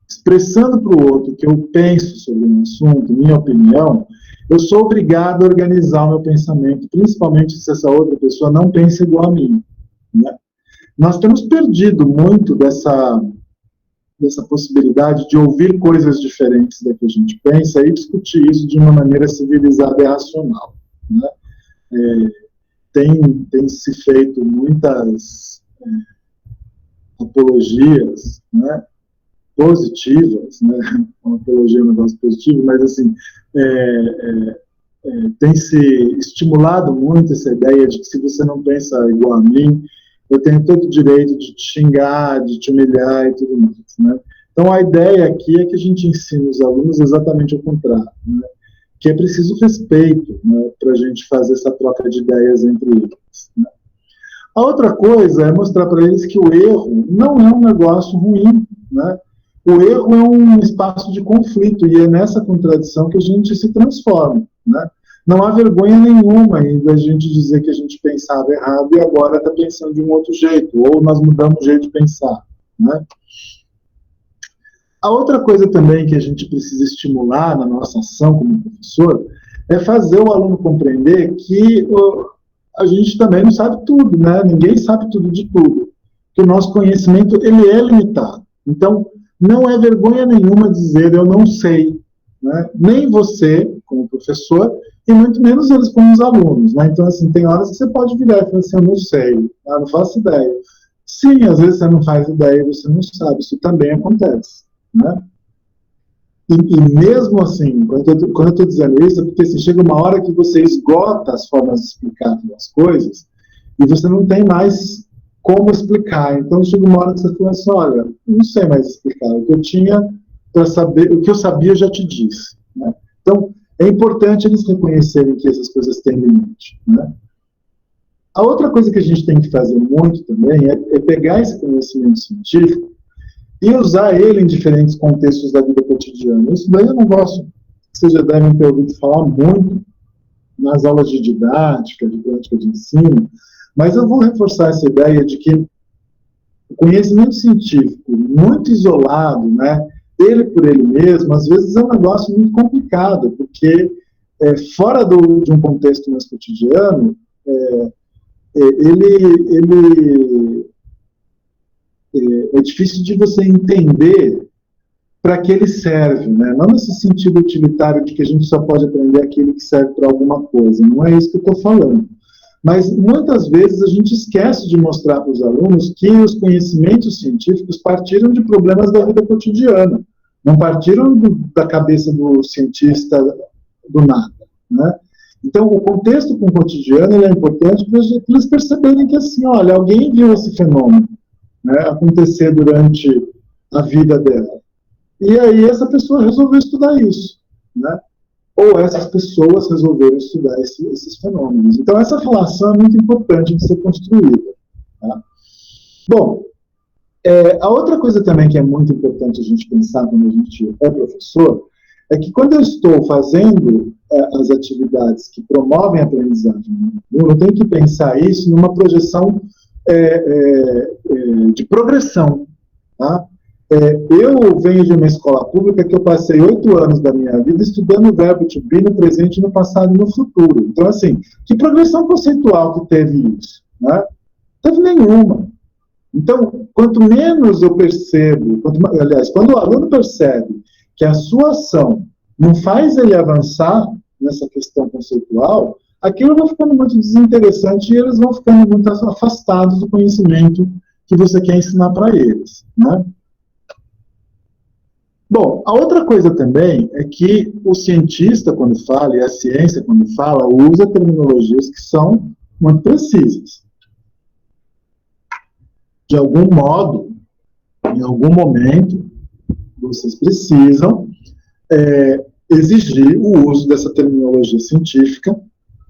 expressando para o outro que eu penso sobre um assunto, minha opinião, eu sou obrigado a organizar o meu pensamento, principalmente se essa outra pessoa não pensa igual a mim, né? Nós temos perdido muito dessa possibilidade de ouvir coisas diferentes da que a gente pensa e discutir isso de uma maneira civilizada e racional, né? Tem se feito muitas apologias, né, positivas, né? Uma apologia é um negócio positivo, mas assim, tem se estimulado muito essa ideia de que se você não pensa igual a mim, eu tenho todo o direito de te xingar, de te humilhar e tudo mais, né? Então, a ideia aqui é que a gente ensine os alunos exatamente o contrário, né? Que é preciso respeito, né, para a gente fazer essa troca de ideias entre eles, né? A outra coisa é mostrar para eles que o erro não é um negócio ruim, né? O erro é um espaço de conflito e é nessa contradição que a gente se transforma, né? Não há vergonha nenhuma em a gente dizer que a gente pensava errado e agora está pensando de um outro jeito, ou nós mudamos o jeito de pensar, né? A outra coisa também que a gente precisa estimular na nossa ação como professor é fazer o aluno compreender que a gente também não sabe tudo, né? Ninguém sabe tudo de tudo, que o nosso conhecimento ele é limitado. Então, não é vergonha nenhuma dizer eu não sei, né? Nem você, como professor, e muito menos eles como os alunos, né? Então, assim, tem horas que você pode virar e falar assim, eu não sei, eu não faço ideia. Sim, às vezes você não faz ideia e você não sabe, isso também acontece, né? E mesmo assim, quando eu estou dizendo isso, é porque assim, chega uma hora que você esgota as formas de explicar as coisas e você não tem mais como explicar. Então, chega uma hora que você fala assim, olha, não sei mais explicar, o que eu tinha para saber, o que eu sabia eu já te disse, né? Então, é importante eles reconhecerem que essas coisas têm limite, né? A outra coisa que a gente tem que fazer muito também é pegar esse conhecimento científico e usar ele em diferentes contextos da vida cotidiana. Isso daí é um negócio que vocês já devem ter ouvido falar muito nas aulas de didática, de prática de ensino, mas eu vou reforçar essa ideia de que o conhecimento científico muito isolado, né, ele por ele mesmo, às vezes é um negócio muito complicado, porque fora de um contexto mais cotidiano, é difícil de você entender para que ele serve, né? Não nesse sentido utilitário de que a gente só pode aprender aquele que serve para alguma coisa, não é isso que eu estou falando. Mas muitas vezes a gente esquece de mostrar para os alunos que os conhecimentos científicos partiram de problemas da vida cotidiana, não partiram da cabeça do cientista do nada, né? Então, o contexto com o cotidiano ele é importante para eles perceberem que, assim, olha, alguém viu esse fenômeno, né, acontecer durante a vida dela. E aí essa pessoa resolveu estudar isso, né? ou essas pessoas resolveram estudar esses fenômenos. Então, essa relação é muito importante de ser construída. Tá? Bom, a outra coisa também que é muito importante a gente pensar quando a gente é professor, é que quando eu estou fazendo as atividades que promovem a aprendizagem, eu tenho que pensar isso numa projeção de progressão. Tá? Eu venho de uma escola pública que eu passei 8 anos da minha vida estudando o verbo to be no presente, no passado e no futuro. Então, assim, que progressão conceitual que teve isso? Né? Teve nenhuma. Então, quanto menos eu percebo, quando o aluno percebe que a sua ação não faz ele avançar nessa questão conceitual, aquilo vai ficando muito desinteressante e eles vão ficando muito afastados do conhecimento que você quer ensinar para eles. Né? Bom, a outra coisa também é que o cientista, quando fala, e a ciência, quando fala, usa terminologias que são muito precisas. De algum modo, em algum momento, vocês precisam exigir o uso dessa terminologia científica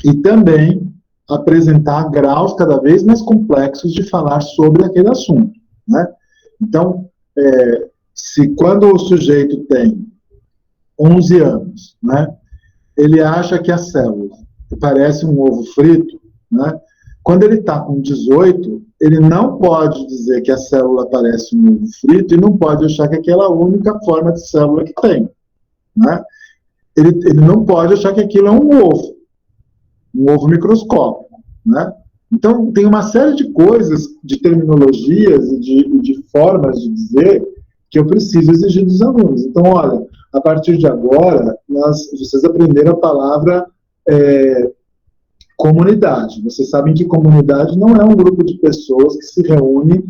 e também apresentar graus cada vez mais complexos de falar sobre aquele assunto. Né? Então, se quando o sujeito tem 11 anos, né, ele acha que a célula parece um ovo frito, né, quando ele está com 18, ele não pode dizer que a célula parece um ovo frito e não pode achar que aquela é a única forma de célula que tem. Né? Ele não pode achar que aquilo é um ovo microscópico. Né? Então, tem uma série de coisas, de terminologias e de formas de dizer que eu preciso exigir dos alunos. Então, olha, a partir de agora, vocês aprenderam a palavra comunidade. Vocês sabem que comunidade não é um grupo de pessoas que se reúne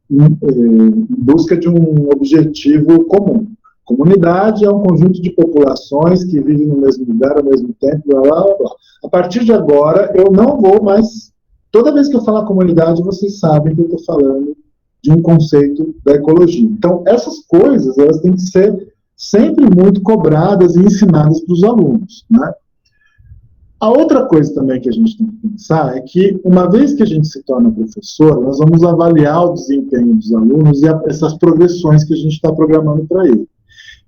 em busca de um objetivo comum. Comunidade é um conjunto de populações que vivem no mesmo lugar, ao mesmo tempo, blá, blá, blá. A partir de agora, eu não vou mais... Toda vez que eu falar comunidade, vocês sabem que eu estou falando de um conceito da ecologia. Então, essas coisas, elas têm que ser sempre muito cobradas e ensinadas para os alunos. Né? A outra coisa também que a gente tem que pensar é que, uma vez que a gente se torna professor, nós vamos avaliar o desempenho dos alunos e essas progressões que a gente está programando para ele.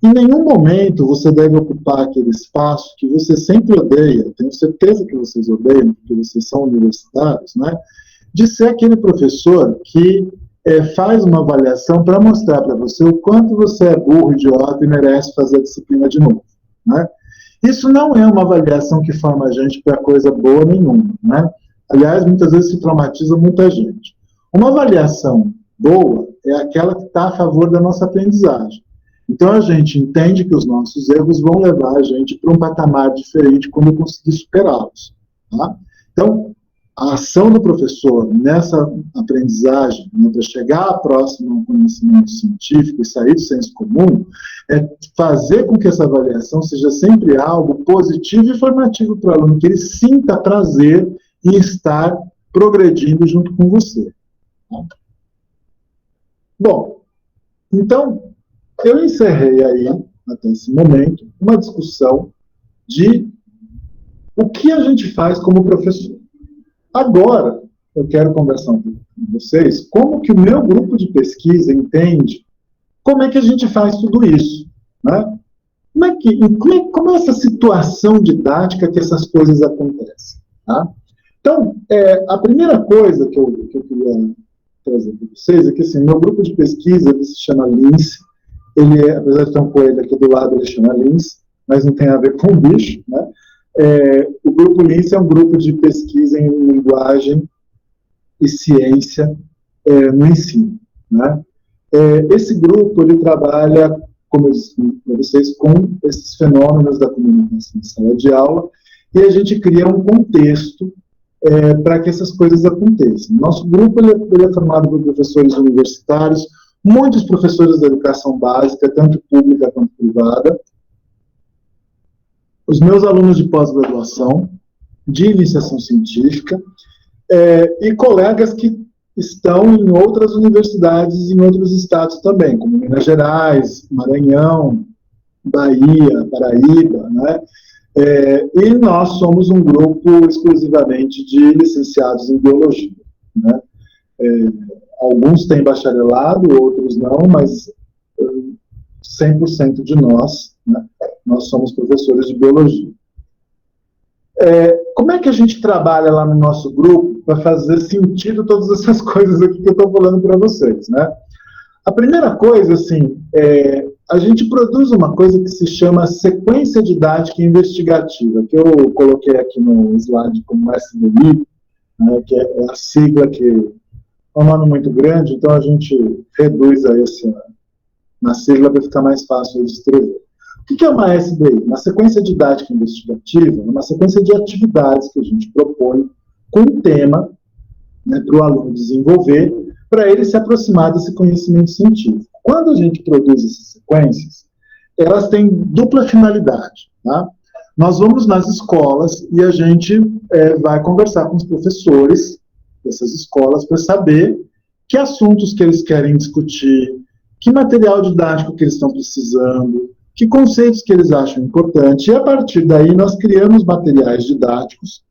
Em nenhum momento você deve ocupar aquele espaço que você sempre odeia, tenho certeza que vocês odeiam, porque vocês são universitários, né? De ser aquele professor que faz uma avaliação para mostrar para você o quanto você é burro, idiota e merece fazer a disciplina de novo. Né? Isso não é uma avaliação que forma a gente para coisa boa nenhuma. Né? Aliás, muitas vezes se traumatiza muita gente. Uma avaliação boa é aquela que está a favor da nossa aprendizagem. Então, a gente entende que os nossos erros vão levar a gente para um patamar diferente quando eu conseguir superá-los. Tá? Então, a ação do professor nessa aprendizagem, né, para chegar próximo a um conhecimento científico e sair do senso comum, é fazer com que essa avaliação seja sempre algo positivo e formativo para o aluno, que ele sinta prazer em estar progredindo junto com você. Tá? Bom, então, eu encerrei aí, até esse momento, uma discussão de o que a gente faz como professor. Agora, eu quero conversar um pouco com vocês como que o meu grupo de pesquisa entende como é que a gente faz tudo isso. Né? Como é essa situação didática que essas coisas acontecem. Tá? Então, a primeira coisa que eu queria trazer para vocês é que assim, meu grupo de pesquisa ele se chama LINCE. Ele apesar de ter um coelho aqui do lado, ele chama LINCE, mas não tem a ver com o bicho, né? O grupo LINCE é um grupo de pesquisa em linguagem e ciência no ensino. Né? Esse grupo ele trabalha, como eu disse para vocês, com esses fenômenos da comunicação em sala de aula, e a gente cria um contexto para que essas coisas aconteçam. Nosso grupo ele é formado por professores universitários, muitos professores da educação básica, tanto pública quanto privada, os meus alunos de pós-graduação, de iniciação científica, e colegas que estão em outras universidades, em outros estados também, como Minas Gerais, Maranhão, Bahia, Paraíba, né? E nós somos um grupo exclusivamente de licenciados em biologia, né? Alguns têm bacharelado, outros não, mas 100% de nós, né? Nós somos professores de biologia. Como é que a gente trabalha lá no nosso grupo para fazer sentido todas essas coisas aqui que eu estou falando para vocês, né? A primeira coisa, assim, a gente produz uma coisa que se chama sequência didática investigativa, que eu coloquei aqui no slide como SDI, né, que é a sigla que é um nome muito grande, então a gente reduz aí na sigla para ficar mais fácil de escrever. O que é uma SDI? Uma sequência didática investigativa, uma sequência de atividades que a gente propõe com um tema, né, para o aluno desenvolver, para ele se aproximar desse conhecimento científico. Quando a gente produz essas sequências, elas têm dupla finalidade. Tá? Nós vamos nas escolas e a gente vai conversar com os professores dessas escolas para saber que assuntos que eles querem discutir, que material didático que eles estão precisando, que conceitos que eles acham importantes, e a partir daí nós criamos materiais didáticos,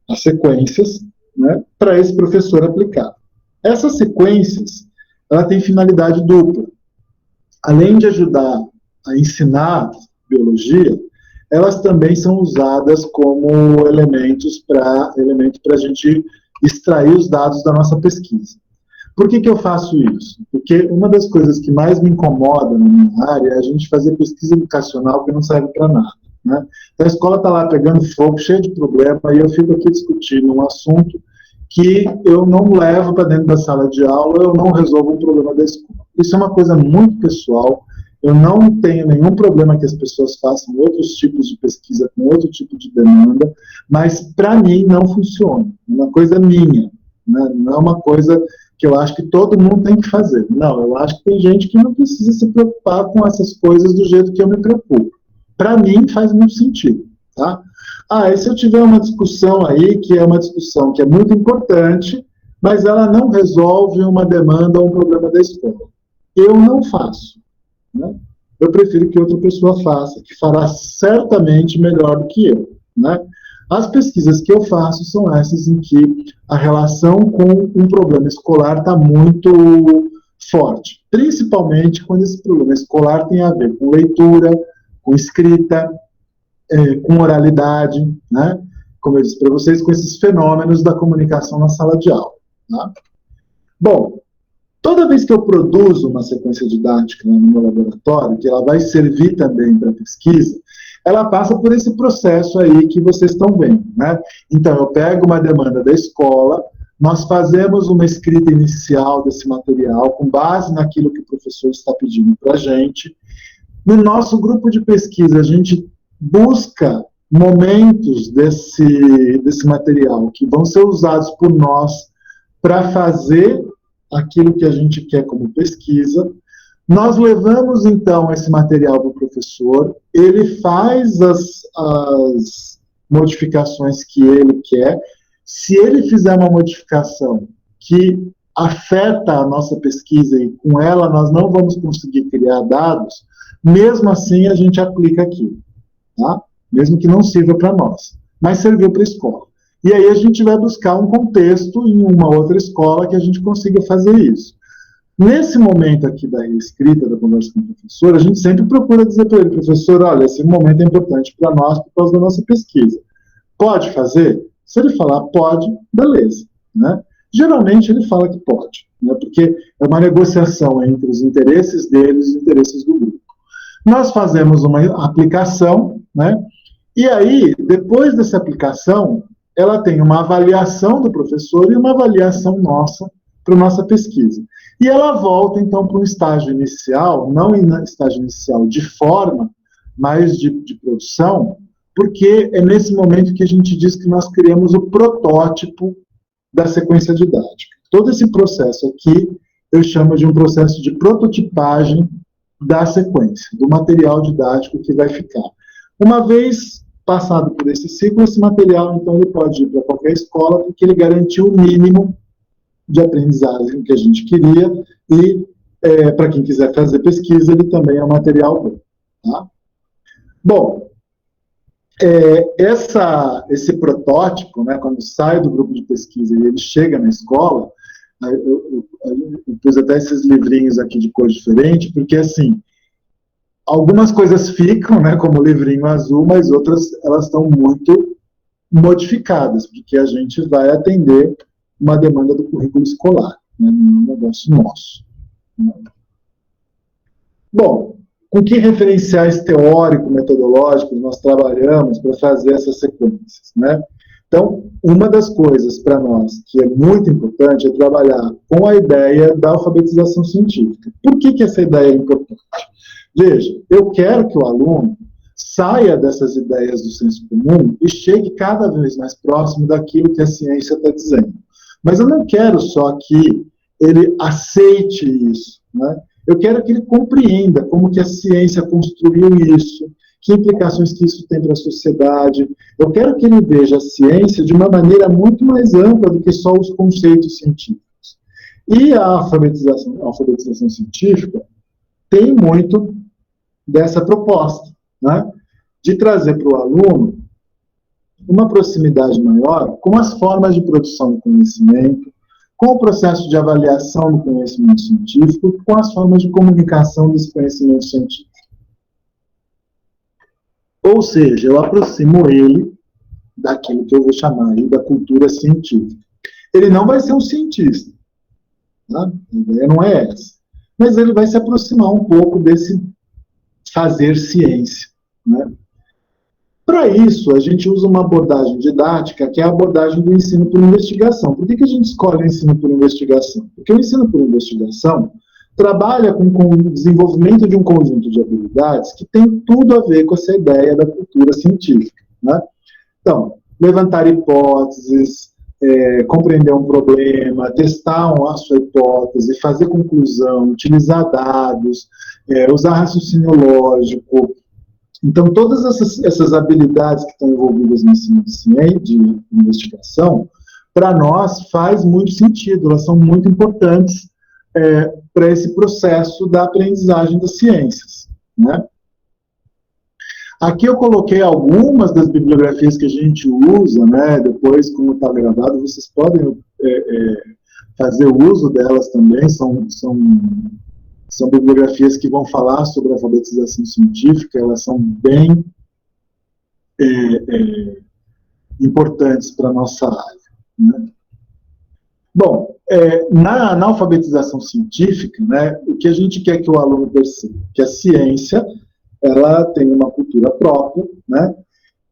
as sequências, né, para esse professor aplicar. Essas sequências, ela tem finalidade dupla. Além de ajudar a ensinar biologia, elas também são usadas como elemento para a gente extrair os dados da nossa pesquisa. Por que eu faço isso? Porque uma das coisas que mais me incomoda na minha área é a gente fazer pesquisa educacional que não serve para nada. Né? Então a escola está lá pegando fogo, cheia de problema, e eu fico aqui discutindo um assunto que eu não levo para dentro da sala de aula, eu não resolvo o problema da escola. Isso é uma coisa muito pessoal, eu não tenho nenhum problema que as pessoas façam outros tipos de pesquisa com outro tipo de demanda, mas para mim não funciona, é uma coisa minha, né? Não é uma coisa que eu acho que todo mundo tem que fazer. Não, eu acho que tem gente que não precisa se preocupar com essas coisas do jeito que eu me preocupo. Para mim faz muito sentido, tá? E se eu tiver uma discussão aí, que é uma discussão que é muito importante, mas ela não resolve uma demanda ou um problema da escola, eu não faço, né? Eu prefiro que outra pessoa faça, que fará certamente melhor do que eu, né? As pesquisas que eu faço são essas em que a relação com um problema escolar está muito forte, principalmente quando esse problema escolar tem a ver com leitura, com escrita, com oralidade, né? Como eu disse para vocês, com esses fenômenos da comunicação na sala de aula. Tá? Bom, toda vez que eu produzo uma sequência didática no meu laboratório, que ela vai servir também para pesquisa, ela passa por esse processo aí que vocês estão vendo, né? Então, eu pego uma demanda da escola, nós fazemos uma escrita inicial desse material, com base naquilo que o professor está pedindo para a gente. No nosso grupo de pesquisa, a gente busca momentos desse material que vão ser usados por nós para fazer aquilo que a gente quer como pesquisa. Nós levamos, então, esse material para o professor, ele faz as modificações que ele quer. Se ele fizer uma modificação que afeta a nossa pesquisa e com ela nós não vamos conseguir criar dados, mesmo assim a gente aplica aqui, tá? Mesmo que não sirva para nós, mas serviu para a escola. E aí a gente vai buscar um contexto em uma outra escola que a gente consiga fazer isso. Nesse momento aqui da escrita, da conversa com o professor, a gente sempre procura dizer para ele, professor, olha, esse momento é importante para nós por causa da nossa pesquisa. Pode fazer? Se ele falar pode, beleza, né? Geralmente ele fala que pode, né? Porque é uma negociação entre os interesses deles e os interesses do grupo. Nós fazemos uma aplicação, né? E aí, depois dessa aplicação, ela tem uma avaliação do professor e uma avaliação nossa para a nossa pesquisa. E ela volta, então, para um estágio inicial, não em estágio inicial de forma, mas de produção, porque é nesse momento que a gente diz que nós criamos o protótipo da sequência didática. Todo esse processo aqui, eu chamo de um processo de prototipagem da sequência, do material didático que vai ficar. Uma vez passado por esse ciclo, esse material, então, ele pode ir para qualquer escola, porque ele garantiu o mínimo de aprendizagem que a gente queria, e para quem quiser fazer pesquisa, ele também é um material bom. Tá? Bom, esse protótipo, né, quando sai do grupo de pesquisa e ele chega na escola, eu pus até esses livrinhos aqui de cor diferente, porque, assim, algumas coisas ficam, né, como o livrinho azul, mas outras, elas estão muito modificadas, porque a gente vai atender uma demanda do currículo escolar, né, não é um negócio nosso. Né? Bom, com que referenciais teórico-metodológicos nós trabalhamos para fazer essas sequências, né? Então, uma das coisas para nós que é muito importante é trabalhar com a ideia da alfabetização científica. Por que essa ideia é importante? Veja, eu quero que o aluno saia dessas ideias do senso comum e chegue cada vez mais próximo daquilo que a ciência está dizendo. Mas eu não quero só que ele aceite isso, né? Eu quero que ele compreenda como que a ciência construiu isso, que implicações que isso tem para a sociedade. Eu quero que ele veja a ciência de uma maneira muito mais ampla do que só os conceitos científicos. E a alfabetização científica tem muito dessa proposta, né? De trazer para o aluno uma proximidade maior com as formas de produção do conhecimento, com o processo de avaliação do conhecimento científico, com as formas de comunicação desse conhecimento científico. Ou seja, eu aproximo ele daquilo que eu vou chamar aí da cultura científica. Ele não vai ser um cientista, tá? A ideia não é essa. Mas ele vai se aproximar um pouco desse fazer ciência, né? Para isso, a gente usa uma abordagem didática, que é a abordagem do ensino por investigação. Por que a gente escolhe o ensino por investigação? Porque o ensino por investigação trabalha com o desenvolvimento de um conjunto de habilidades que tem tudo a ver com essa ideia da cultura científica, né? Então, levantar hipóteses, compreender um problema, testar a sua hipótese, fazer conclusão, utilizar dados, usar raciocínio lógico. Então, todas essas habilidades que estão envolvidas no ensino de investigação, para nós faz muito sentido, elas são muito importantes para esse processo da aprendizagem das ciências, né? Aqui eu coloquei algumas das bibliografias que a gente usa, né? Depois, como está gravado, vocês podem fazer uso delas também, são bibliografias que vão falar sobre a alfabetização científica, elas são bem importantes para a nossa área, né? Bom, na alfabetização científica, né, o que a gente quer que o aluno perceba? Que a ciência, ela tem uma cultura própria, né,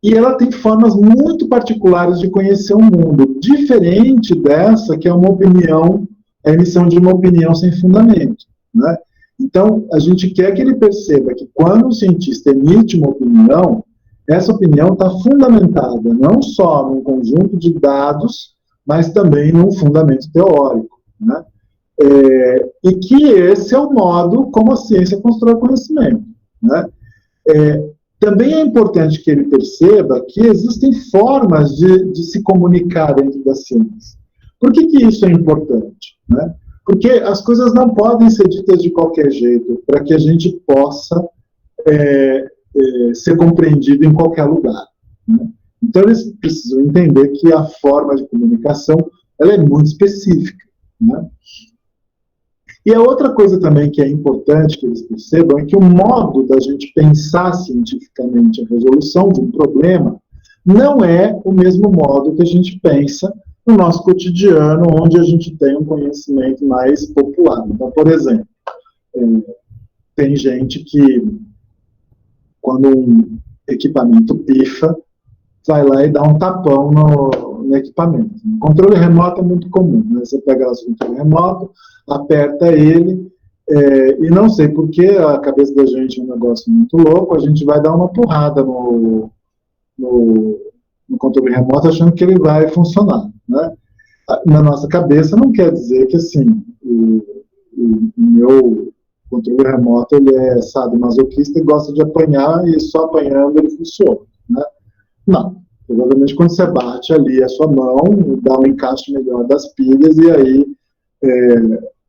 e ela tem formas muito particulares de conhecer o mundo, diferente dessa que é uma opinião, a emissão de uma opinião sem fundamento, né? Então, a gente quer que ele perceba que quando o cientista emite uma opinião, essa opinião está fundamentada não só num conjunto de dados, mas também num fundamento teórico, né? E que esse é o modo como a ciência constrói conhecimento, né? Também é importante que ele perceba que existem formas de se comunicar dentro da ciência. Por que isso é importante, né? Porque as coisas não podem ser ditas de qualquer jeito, para que a gente possa ser compreendido em qualquer lugar, né? Então, eles precisam entender que a forma de comunicação ela é muito específica, né? E a outra coisa também que é importante que eles percebam é que o modo da gente pensar cientificamente a resolução de um problema não é o mesmo modo que a gente pensa no nosso cotidiano, onde a gente tem um conhecimento mais popular. Então, por exemplo, tem gente que, quando um equipamento pifa, vai lá e dá um tapão no equipamento. O controle remoto é muito comum, né? Você pega o controle remoto, aperta ele, e não sei porque a cabeça da gente é um negócio muito louco, a gente vai dar uma porrada no controle remoto achando que ele vai funcionar, né? Na nossa cabeça não quer dizer que assim, o meu controle remoto ele é sadomasoquista e gosta de apanhar e só apanhando ele funciona, né? Não. Provavelmente quando você bate ali a sua mão, dá um encaixe melhor das pilhas e aí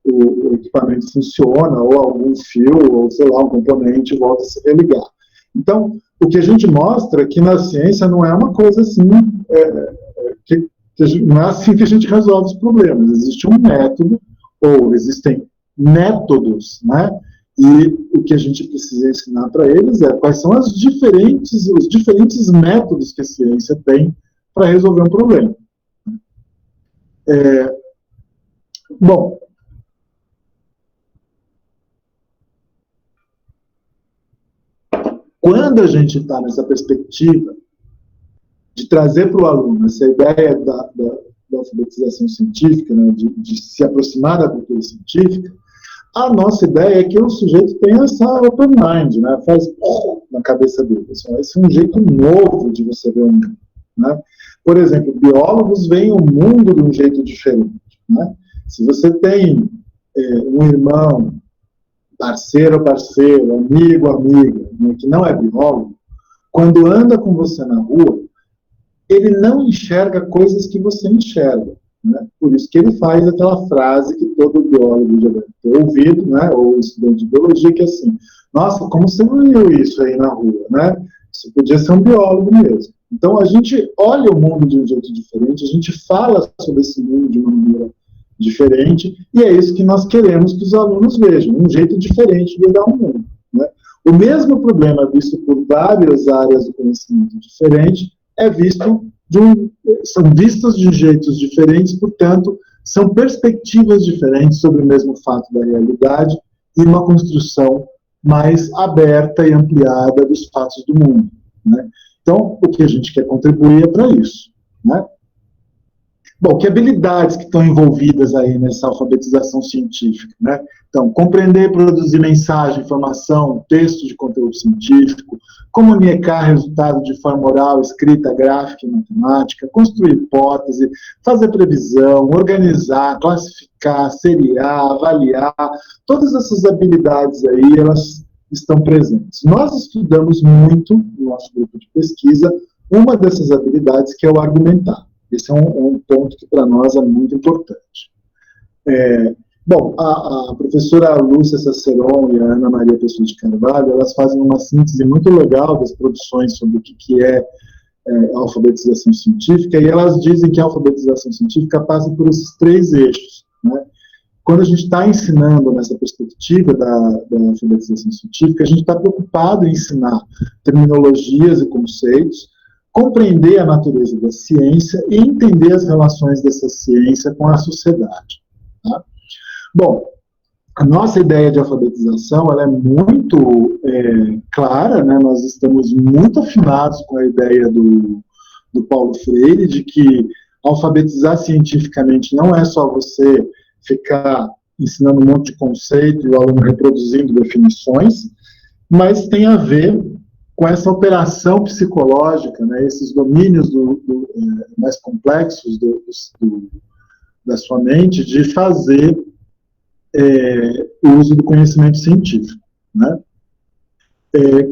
o equipamento funciona, ou algum fio, ou sei lá, um componente volta a se religar. Então, o que a gente mostra é que na ciência não é uma coisa assim, não é assim que a gente resolve os problemas. Existe um método, ou existem métodos, né? E o que a gente precisa ensinar para eles é quais são os diferentes métodos que a ciência tem para resolver um problema. Bom, quando a gente está nessa perspectiva de trazer para o aluno essa ideia da alfabetização científica, né, de se aproximar da cultura científica, a nossa ideia é que o sujeito tenha essa open mind, né, faz na cabeça dele. Esse é um jeito novo de você ver o mundo. Né? Por exemplo, biólogos veem o mundo de um jeito diferente. Né? Se você tem um irmão, parceiro ou parceira, amigo ou amiga, né, que não é biólogo, quando anda com você na rua, ele não enxerga coisas que você enxerga. Né? Por isso que ele faz aquela frase que todo biólogo já deve ter ouvido, né? Ou estudante de biologia, que é assim, nossa, como você viu isso aí na rua? Né? Você podia ser um biólogo mesmo. Então, a gente olha o mundo de um jeito diferente, a gente fala sobre esse mundo de uma maneira diferente, e é isso que nós queremos que os alunos vejam, um jeito diferente de olhar o mundo. Né? O mesmo problema visto por várias áreas do conhecimento diferente é visto são vistas de jeitos diferentes, portanto, são perspectivas diferentes sobre o mesmo fato da realidade e uma construção mais aberta e ampliada dos fatos do mundo. Né? Então, o que a gente quer contribuir é para isso. Né? Bom, que habilidades que estão envolvidas aí nessa alfabetização científica, né? Então, compreender e produzir mensagem, informação, texto de conteúdo científico, comunicar resultado de forma oral, escrita, gráfica e matemática, construir hipótese, fazer previsão, organizar, classificar, seriar, avaliar, todas essas habilidades aí, elas estão presentes. Nós estudamos muito, no nosso grupo de pesquisa, uma dessas habilidades que é o argumentar. Esse é um ponto que para nós é muito importante. Bom, a professora Lúcia Saceron e a Ana Maria Pessoa de Carvalho, elas fazem uma síntese muito legal das produções sobre o que é a alfabetização científica, e elas dizem que a alfabetização científica passa por esses 3 eixos. Né? Quando a gente está ensinando nessa perspectiva da alfabetização científica, a gente está preocupado em ensinar terminologias e conceitos, compreender a natureza da ciência e entender as relações dessa ciência com a sociedade. Tá? Bom, a nossa ideia de alfabetização ela é muito clara, né? Nós estamos muito afinados com a ideia do Paulo Freire, de que alfabetizar cientificamente não é só você ficar ensinando um monte de conceito e o aluno reproduzindo definições, mas tem a ver com essa operação psicológica, né, esses domínios mais complexos da sua mente, de fazer o uso do conhecimento científico. Né?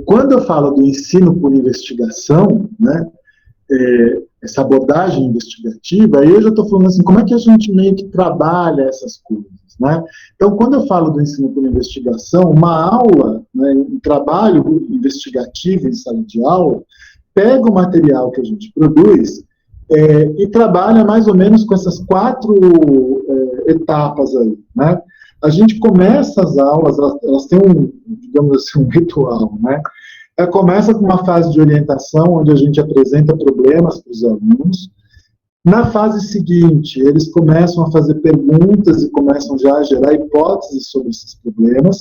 Quando eu falo do ensino por investigação, né, essa abordagem investigativa, aí eu já estou falando assim, como é que a gente meio que trabalha essas coisas? Né? Então, quando eu falo do ensino por investigação, uma aula, né, um trabalho investigativo em sala de aula, pega o material que a gente produz e trabalha mais ou menos com essas 4 etapas aí. Né? A gente começa as aulas, elas têm digamos assim, um ritual. Né? Ela começa com uma fase de orientação, onde a gente apresenta problemas para os alunos. Na fase seguinte, eles começam a fazer perguntas e começam já a gerar hipóteses sobre esses problemas.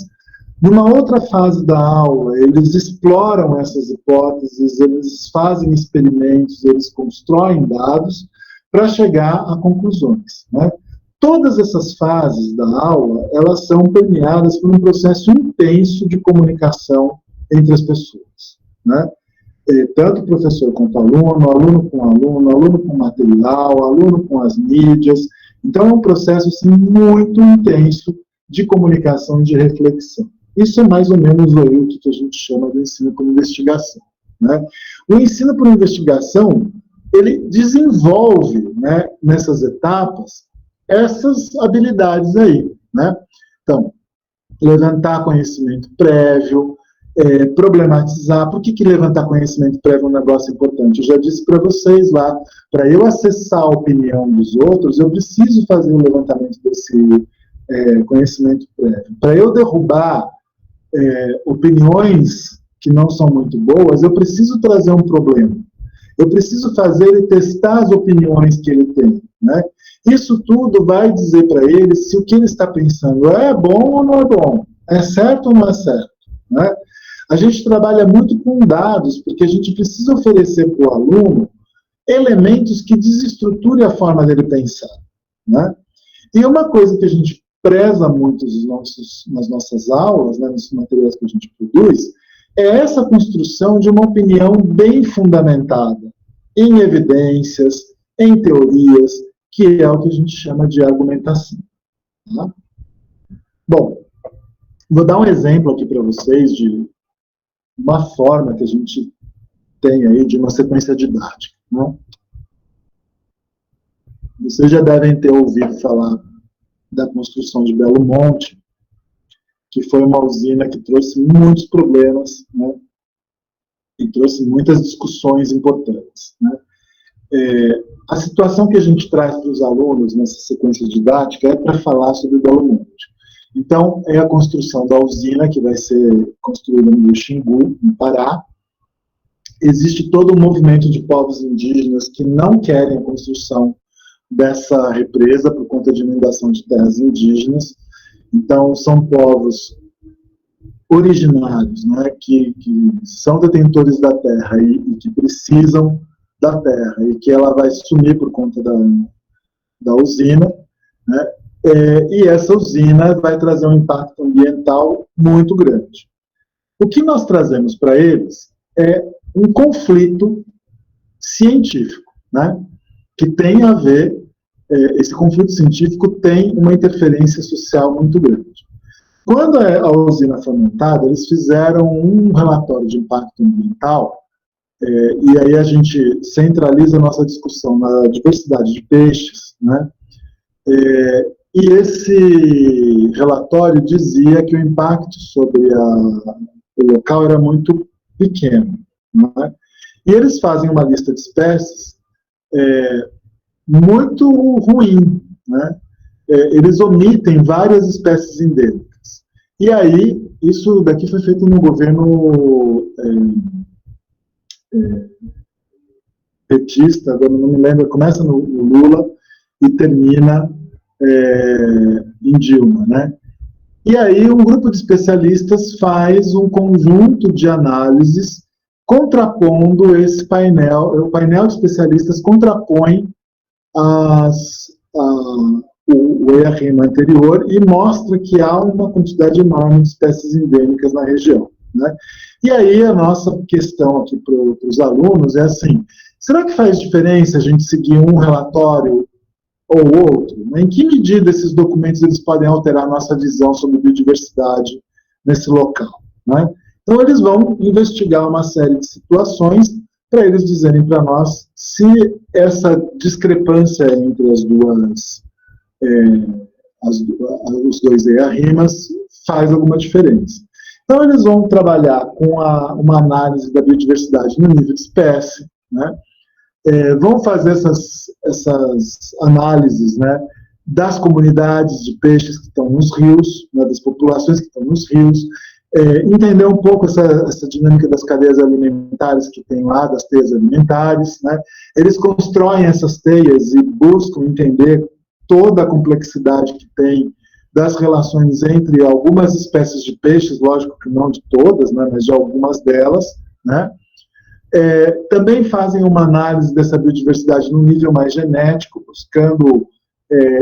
Numa outra fase da aula, eles exploram essas hipóteses, eles fazem experimentos, eles constroem dados para chegar a conclusões. Né? Todas essas fases da aula, elas são permeadas por um processo intenso de comunicação entre as pessoas. Né? Tanto o professor quanto o aluno com aluno, aluno com material, aluno com as mídias. Então, é um processo assim, muito intenso de comunicação e de reflexão. Isso é mais ou menos aí o que a gente chama de ensino por investigação. Né? O ensino por investigação, ele desenvolve, né, nessas etapas, essas habilidades aí. Né? Então, levantar conhecimento prévio, problematizar. Por que levantar conhecimento prévio é um negócio importante? Eu já disse para vocês lá, para eu acessar a opinião dos outros, eu preciso fazer um levantamento desse conhecimento prévio. Para eu derrubar opiniões que não são muito boas, eu preciso trazer um problema. Eu preciso fazer ele testar as opiniões que ele tem, né? Isso tudo vai dizer para ele se o que ele está pensando é bom ou não é bom, é certo ou não é certo, né? A gente trabalha muito com dados, porque a gente precisa oferecer para o aluno elementos que desestruturem a forma dele pensar, né? E uma coisa que a gente preza muito nas nossas aulas, né, nos materiais que a gente produz, é essa construção de uma opinião bem fundamentada em evidências, em teorias, que é o que a gente chama de argumentação. Tá? Bom, vou dar um exemplo aqui para vocês de uma forma que a gente tem aí de uma sequência didática. Né? Vocês já devem ter ouvido falar da construção de Belo Monte, que foi uma usina que trouxe muitos problemas, né? E trouxe muitas discussões importantes, né? A situação que a gente traz para os alunos nessa sequência didática é para falar sobre Belo Monte. Então, é a construção da usina que vai ser construída no Xingu, no Pará. Existe todo um movimento de povos indígenas que não querem a construção dessa represa por conta de inundação de terras indígenas. Então, são povos originários, né, que são detentores da terra e que precisam da terra, e que ela vai sumir por conta da usina, né, e essa usina vai trazer um impacto ambiental muito grande. O que nós trazemos para eles é um conflito científico, né, que tem a ver, esse conflito científico tem uma interferência social muito grande. Quando a usina foi montada, eles fizeram um relatório de impacto ambiental, e aí a gente centraliza a nossa discussão na diversidade de peixes, né? E esse relatório dizia que o impacto sobre o local era muito pequeno, né? E eles fazem uma lista de espécies muito ruim, né? Eles omitem várias espécies endêmicas. E aí, isso daqui foi feito no governo petista, agora não me lembro, começa no Lula e termina em Dilma, né? E aí um grupo de especialistas faz um conjunto de análises contrapondo esse painel, o painel de especialistas contrapõe o ERM anterior e mostra que há uma quantidade enorme de espécies endêmicas na região, né? E aí a nossa questão aqui para os alunos é assim, será que faz diferença a gente seguir um relatório ou outro? Em que medida esses documentos eles podem alterar a nossa visão sobre biodiversidade nesse local, né? Então eles vão investigar uma série de situações para eles dizerem para nós se essa discrepância entre os dois ERMs faz alguma diferença. Então eles vão trabalhar com uma análise da biodiversidade no nível de espécie, né? Vão fazer essas análises, né, das comunidades de peixes que estão nos rios, né, das populações que estão nos rios, entender um pouco essa dinâmica das cadeias alimentares que tem lá, das teias alimentares, né? Eles constroem essas teias e buscam entender toda a complexidade que tem das relações entre algumas espécies de peixes, lógico que não de todas, né, mas de algumas delas, né? Também fazem uma análise dessa biodiversidade no nível mais genético, buscando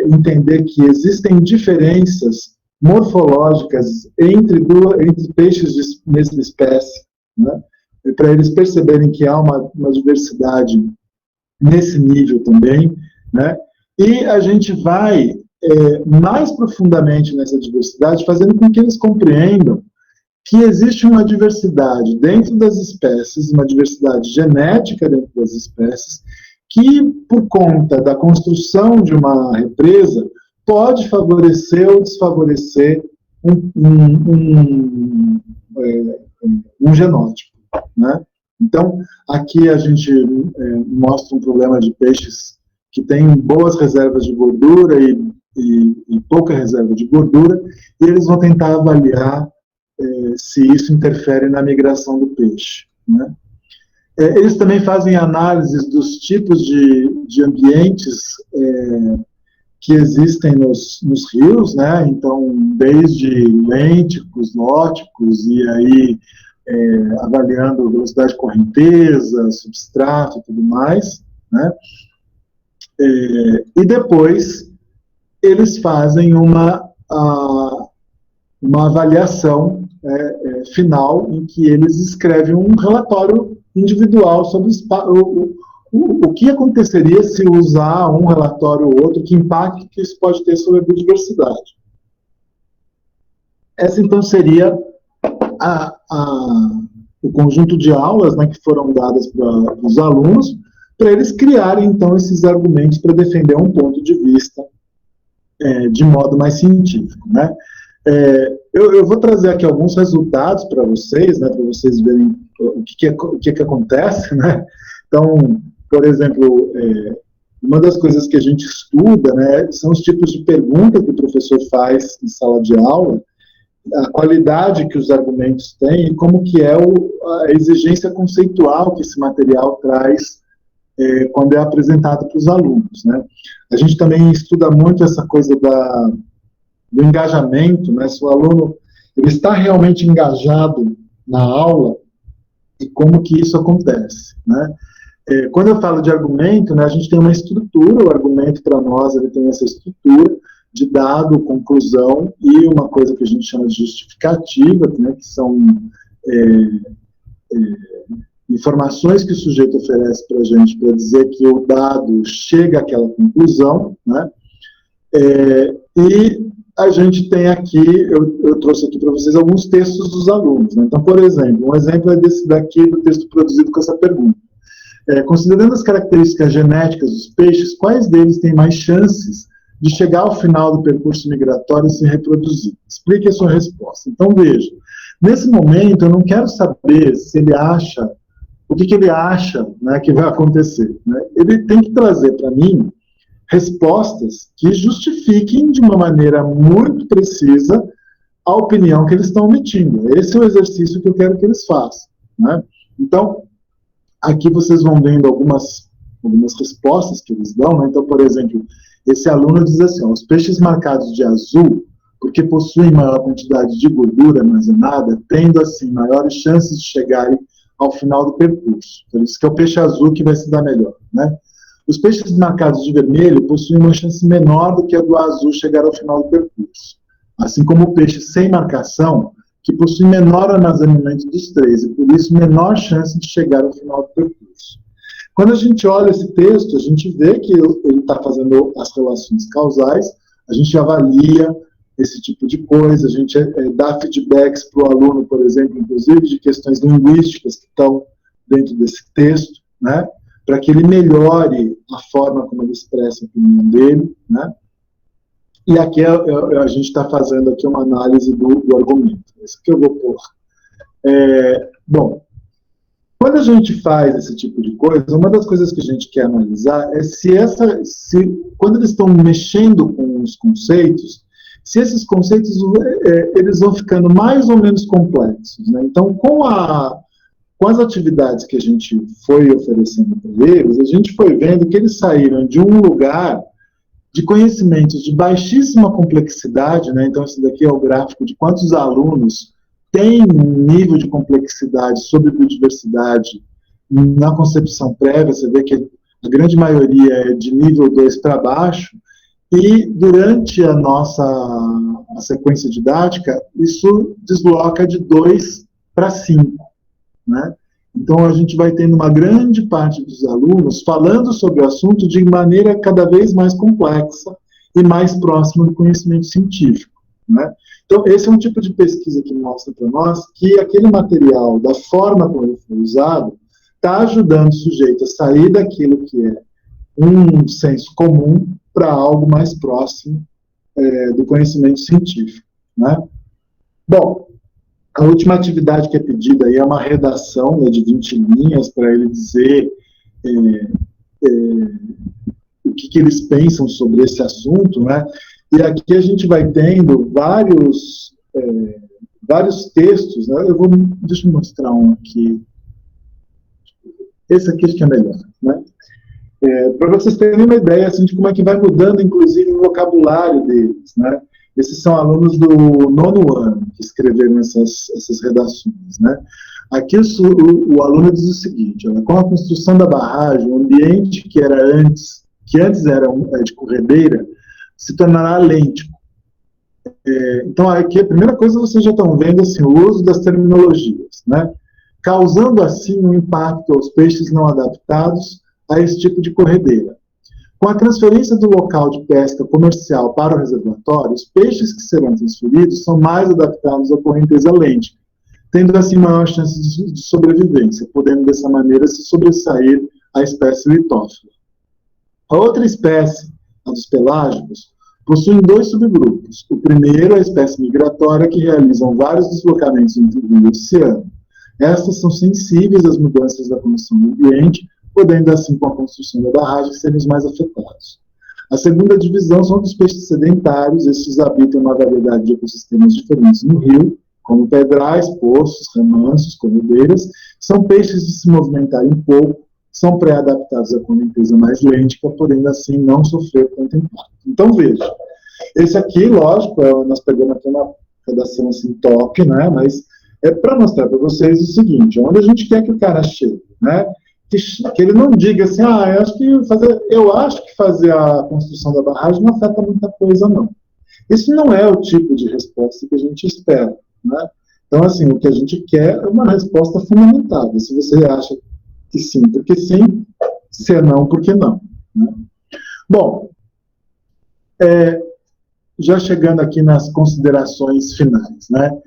entender que existem diferenças morfológicas entre peixes de mesma espécie, né? Para eles perceberem que há uma diversidade nesse nível também, né? E a gente vai mais profundamente nessa diversidade, fazendo com que eles compreendam que existe uma diversidade dentro das espécies, uma diversidade genética dentro das espécies, que, por conta da construção de uma represa, pode favorecer ou desfavorecer um genótipo, né? Então, aqui a gente mostra um problema de peixes que têm boas reservas de gordura e pouca reserva de gordura, e eles vão tentar avaliar se isso interfere na migração do peixe, né? Eles também fazem análises dos tipos de ambientes que existem nos rios, né? Então, desde lênticos, lóticos, e aí avaliando velocidade de correnteza, substrato e tudo mais, né? E depois eles fazem uma avaliação final em que eles escrevem um relatório individual sobre o que aconteceria se usar um relatório ou outro, que impacto que isso pode ter sobre a biodiversidade. Essa, então, seria o conjunto de aulas, né, que foram dadas para os alunos, para eles criarem, então, esses argumentos para defender um ponto de vista de modo mais científico, né? Eu vou trazer aqui alguns resultados para vocês, né, para vocês verem o que acontece, né? Então, por exemplo, uma das coisas que a gente estuda, né, são os tipos de perguntas que o professor faz em sala de aula, a qualidade que os argumentos têm e como que é a exigência conceitual que esse material traz quando é apresentado para os alunos, né? A gente também estuda muito essa coisa do engajamento, né? Se o aluno ele está realmente engajado na aula e como que isso acontece, né? Quando eu falo de argumento, né, a gente tem uma estrutura, o argumento para nós ele tem essa estrutura de dado, conclusão e uma coisa que a gente chama de justificativa, né, que são informações que o sujeito oferece para a gente para dizer que o dado chega àquela conclusão, né? E a gente tem aqui, eu trouxe aqui para vocês alguns textos dos alunos, né? Então, por exemplo, um exemplo é desse daqui, do texto produzido com essa pergunta. Considerando as características genéticas dos peixes, quais deles têm mais chances de chegar ao final do percurso migratório e se reproduzir? Explique a sua resposta. Então, veja, nesse momento eu não quero saber se ele acha, o que ele acha, né, que vai acontecer, né? Ele tem que trazer para mim respostas que justifiquem de uma maneira muito precisa a opinião que eles estão emitindo. Esse é o exercício que eu quero que eles façam, né? Então, aqui vocês vão vendo algumas respostas que eles dão, né? Então, por exemplo, esse aluno diz assim, os peixes marcados de azul, porque possuem maior quantidade de gordura armazenada, tendo, assim, maiores chances de chegarem ao final do percurso. Por isso que é o peixe azul que vai se dar melhor, né? Os peixes marcados de vermelho possuem uma chance menor do que a do azul chegar ao final do percurso. Assim como o peixe sem marcação, que possui menor armazenamento dos três, e por isso menor chance de chegar ao final do percurso. Quando a gente olha esse texto, a gente vê que ele está fazendo as relações causais, a gente avalia esse tipo de coisa, a gente dá feedbacks para o aluno, por exemplo, inclusive de questões linguísticas que estão dentro desse texto, né, para que ele melhore a forma como ele expressa a opinião dele, né. E aqui a gente está fazendo aqui uma análise do argumento. Isso que eu vou pôr. Bom, quando a gente faz esse tipo de coisa, uma das coisas que a gente quer analisar é quando eles estão mexendo com os conceitos, se esses conceitos eles vão ficando mais ou menos complexos, né? Então, com as atividades que a gente foi oferecendo para eles, a gente foi vendo que eles saíram de um lugar de conhecimentos de baixíssima complexidade, né? Então, esse daqui é o gráfico de quantos alunos têm um nível de complexidade sobre biodiversidade na concepção prévia. Você vê que a grande maioria é de nível 2 para baixo, e durante a sequência didática, isso desloca de 2 para 5, né? Então, a gente vai tendo uma grande parte dos alunos falando sobre o assunto de maneira cada vez mais complexa e mais próxima do conhecimento científico, né? Então, esse é um tipo de pesquisa que mostra para nós que aquele material, da forma como ele foi usado, está ajudando o sujeito a sair daquilo que é um senso comum para algo mais próximo do conhecimento científico, né? Bom, A última atividade que é pedida aí é uma redação, né, de 20 linhas para ele dizer o que eles pensam sobre esse assunto, né? E aqui a gente vai tendo vários textos, né? Deixa eu mostrar um aqui. Esse aqui acho que é melhor, né? Para vocês terem uma ideia assim, de como é que vai mudando, inclusive, o vocabulário deles, né? Esses são alunos do 9º ano que escreveram essas redações, né? Aqui o aluno diz o seguinte: olha, com a construção da barragem, o ambiente que antes era de corredeira, se tornará lêntico. Então, aqui a primeira coisa vocês já estão vendo assim, o uso das terminologias, né? Causando assim um impacto aos peixes não adaptados a esse tipo de corredeira. Com a transferência do local de pesca comercial para o reservatório, os peixes que serão transferidos são mais adaptados à correnteza lente, tendo assim maior chance de sobrevivência, podendo dessa maneira se sobressair a espécie litófila. A outra espécie, a dos pelágicos, possui 2 subgrupos. O primeiro é a espécie migratória, que realizam vários deslocamentos entre o rio e o oceano. Estas são sensíveis às mudanças da condição do ambiente, podendo, assim, com a construção da barragem, serem os mais afetados. A segunda divisão são dos peixes sedentários. Estes habitam uma variedade de ecossistemas diferentes no rio, como pedrais, poços, remansos, corredeiras. São peixes de se movimentarem pouco, são pré-adaptados à correnteza mais lenta, podendo, assim, não sofrer tanto impacto. Então, veja, esse aqui, lógico, nós pegamos aqui uma redação assim, top, né? Mas é para mostrar para vocês o seguinte: onde a gente quer que o cara chegue, né? Que ele não diga assim, eu acho que fazer a construção da barragem não afeta muita coisa, não. Isso não é o tipo de resposta que a gente espera, né? Então, assim, o que a gente quer é uma resposta fundamentada. Se você acha que sim, porque sim; se é não, porque não, né? Bom, já chegando aqui nas considerações finais, né?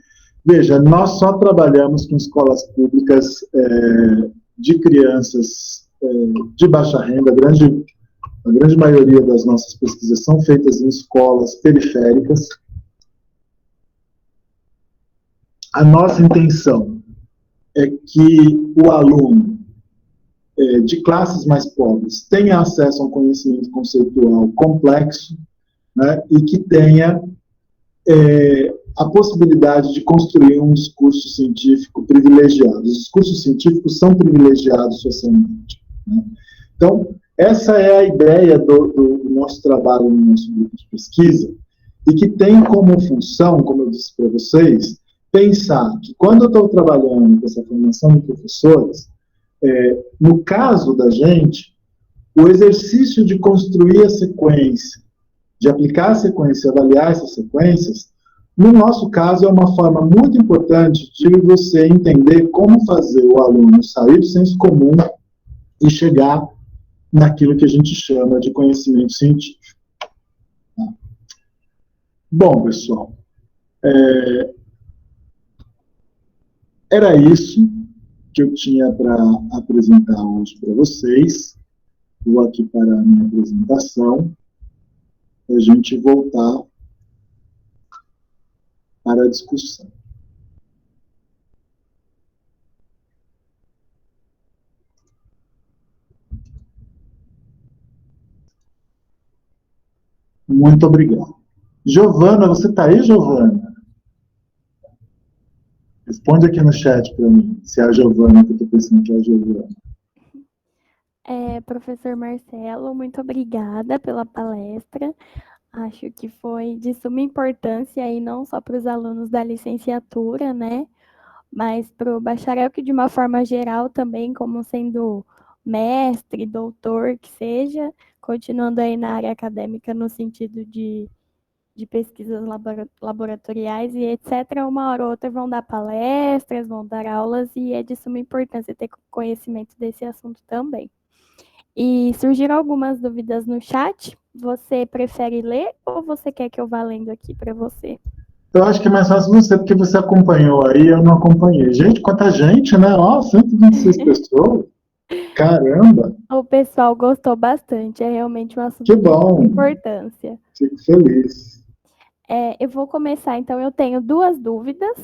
Veja, nós só trabalhamos com escolas públicas de crianças de baixa renda. A grande maioria das nossas pesquisas são feitas em escolas periféricas. A nossa intenção é que o aluno de classes mais pobres tenha acesso a um conhecimento conceitual complexo, né, e que tenha a possibilidade de construir um discurso científico privilegiado. Os discursos científicos são privilegiados socialmente, né? Então, essa é a ideia do nosso trabalho no nosso grupo de pesquisa, e que tem como função, como eu disse para vocês, pensar que quando eu estou trabalhando com essa formação de professores, no caso da gente, o exercício de construir a sequência, de aplicar a sequência, avaliar essas sequências, no nosso caso, é uma forma muito importante de você entender como fazer o aluno sair do senso comum e chegar naquilo que a gente chama de conhecimento científico. Bom, pessoal, era isso que eu tinha para apresentar hoje para vocês. Vou aqui para a minha apresentação, para a gente voltar para a discussão. Muito obrigado. Giovana, você está aí, Giovana? Responde aqui no chat para mim, se é a Giovana, que eu estou pensando que é a Giovana. Professor Marcelo, muito obrigada pela palestra. Acho que foi de suma importância aí, não só para os alunos da licenciatura, né, mas para o bacharel, que de uma forma geral também, como sendo mestre, doutor, que seja, continuando aí na área acadêmica no sentido de pesquisas laboratoriais e etc., uma hora ou outra vão dar palestras, vão dar aulas, e é de suma importância ter conhecimento desse assunto também. E surgiram algumas dúvidas no chat. Você prefere ler ou você quer que eu vá lendo aqui para você? Eu acho que é mais fácil você, porque você acompanhou aí, eu não acompanhei. Gente, quanta gente, né? 126 pessoas. Caramba! O pessoal gostou bastante, é realmente um assunto de muita importância. Fico feliz. Eu vou começar, então. Eu tenho 2 dúvidas,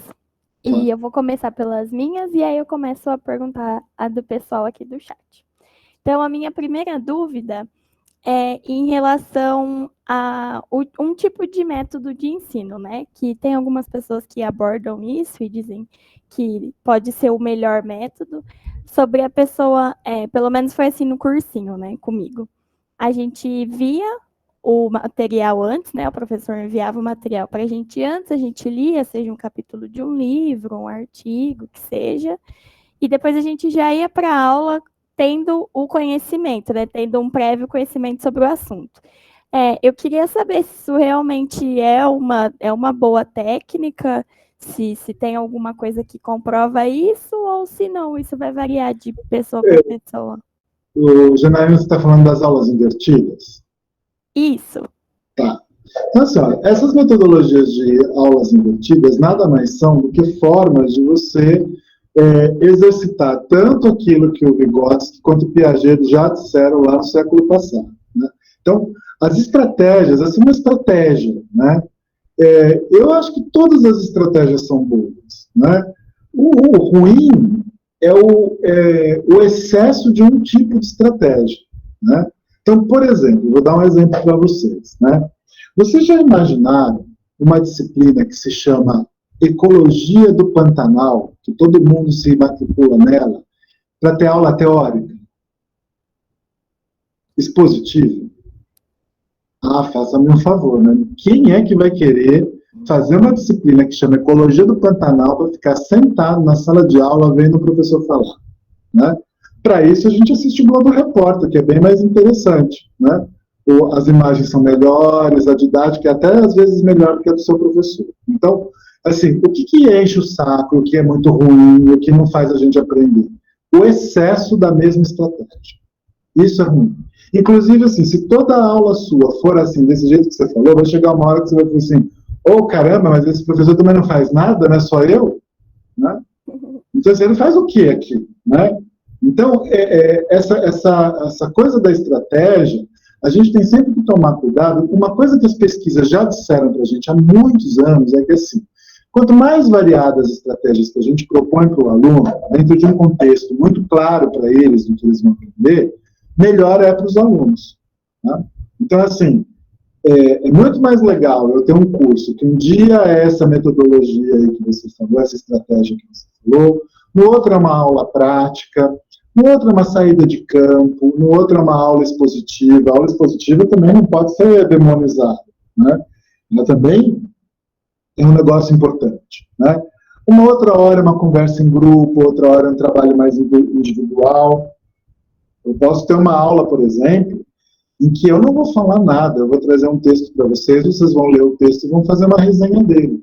E eu vou começar pelas minhas, e aí eu começo a perguntar a do pessoal aqui do chat. Então, a minha primeira dúvida é em relação a um tipo de método de ensino, né? Que tem algumas pessoas que abordam isso e dizem que pode ser o melhor método, sobre a pessoa, pelo menos foi assim no cursinho, né, comigo. A gente via o material antes, né? O professor enviava o material para a gente antes, a gente lia, seja um capítulo de um livro, um artigo, que seja, e depois a gente já ia para a aula tendo o conhecimento, né? Tendo um prévio conhecimento sobre o assunto. Eu queria saber se isso realmente é uma boa técnica, se tem alguma coisa que comprova isso, ou se não, isso vai variar de pessoa para pessoa. O Janaína, você está falando das aulas invertidas? Isso. Tá. Então, assim, olha, essas metodologias de aulas invertidas nada mais são do que formas de você exercitar tanto aquilo que o Vygotsky quanto o Piaget já disseram lá no século passado. Né? Então, as estratégias, essa é uma estratégia. Né? Eu acho que todas as estratégias são boas. Né? O ruim é o excesso de um tipo de estratégia. Né? Então, por exemplo, vou dar um exemplo para vocês. Né? Vocês já imaginaram uma disciplina que se chama Ecologia do Pantanal, que todo mundo se matricula nela, para ter aula teórica? Expositiva? Faça-me um favor, né? Quem é que vai querer fazer uma disciplina que chama Ecologia do Pantanal para ficar sentado na sala de aula vendo o professor falar? Né? Para isso, a gente assiste o Globo Repórter, que é bem mais interessante. Né? As imagens são melhores, a didática é até às vezes melhor do que a do seu professor. Então, assim, o que enche o saco, o que é muito ruim, o que não faz a gente aprender? O excesso da mesma estratégia. Isso é ruim. Inclusive, assim, se toda a aula sua for assim, desse jeito que você falou, vai chegar uma hora que você vai falar assim, caramba, mas esse professor também não faz nada, não é só eu? Né? Então, assim, ele faz o quê aqui? Né? Então, essa coisa da estratégia, a gente tem sempre que tomar cuidado. Uma coisa que as pesquisas já disseram para a gente há muitos anos é que, assim, quanto mais variadas as estratégias que a gente propõe para o aluno, dentro de um contexto muito claro para eles, do que eles vão aprender, melhor é para os alunos. Tá? Então, assim, é muito mais legal eu ter um curso que um dia é essa metodologia aí que você falou, essa estratégia que você falou, no outro é uma aula prática, no outro é uma saída de campo, no outro é uma aula expositiva. A aula expositiva também não pode ser demonizada. Né? Ela também é um negócio importante. Né? Uma outra hora é uma conversa em grupo, outra hora é um trabalho mais individual. Eu posso ter uma aula, por exemplo, em que eu não vou falar nada, eu vou trazer um texto para vocês, vocês vão ler o texto e vão fazer uma resenha dele.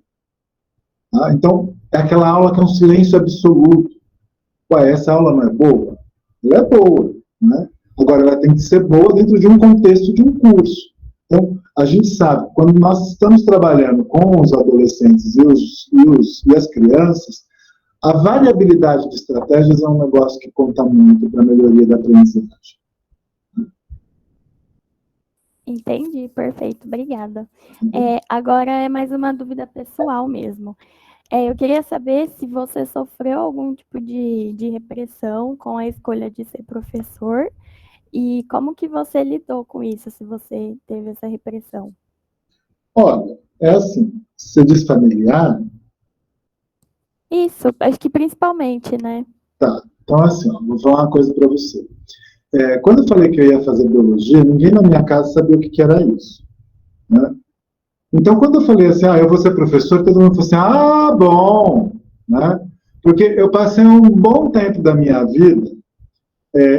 Tá? Então, é aquela aula que é um silêncio absoluto. Essa aula não é boa? Ela é boa, né? Agora, ela tem que ser boa dentro de um contexto de um curso. Então, a gente sabe, quando nós estamos trabalhando com os adolescentes e as crianças, a variabilidade de estratégias é um negócio que conta muito para a melhoria da aprendizagem. Entendi, perfeito, obrigada. Agora é mais uma dúvida pessoal mesmo. Eu queria saber se você sofreu algum tipo de repressão com a escolha de ser professor e como que você lidou com isso, se você teve essa repressão. Olha, é assim, você diz familiar? Isso, acho que principalmente, né? Tá, então assim, vou falar uma coisa para você. Quando eu falei que eu ia fazer biologia, ninguém na minha casa sabia o que era isso. Né? Então, quando eu falei assim, eu vou ser professor, todo mundo falou assim, bom, né? Porque eu passei um bom tempo da minha vida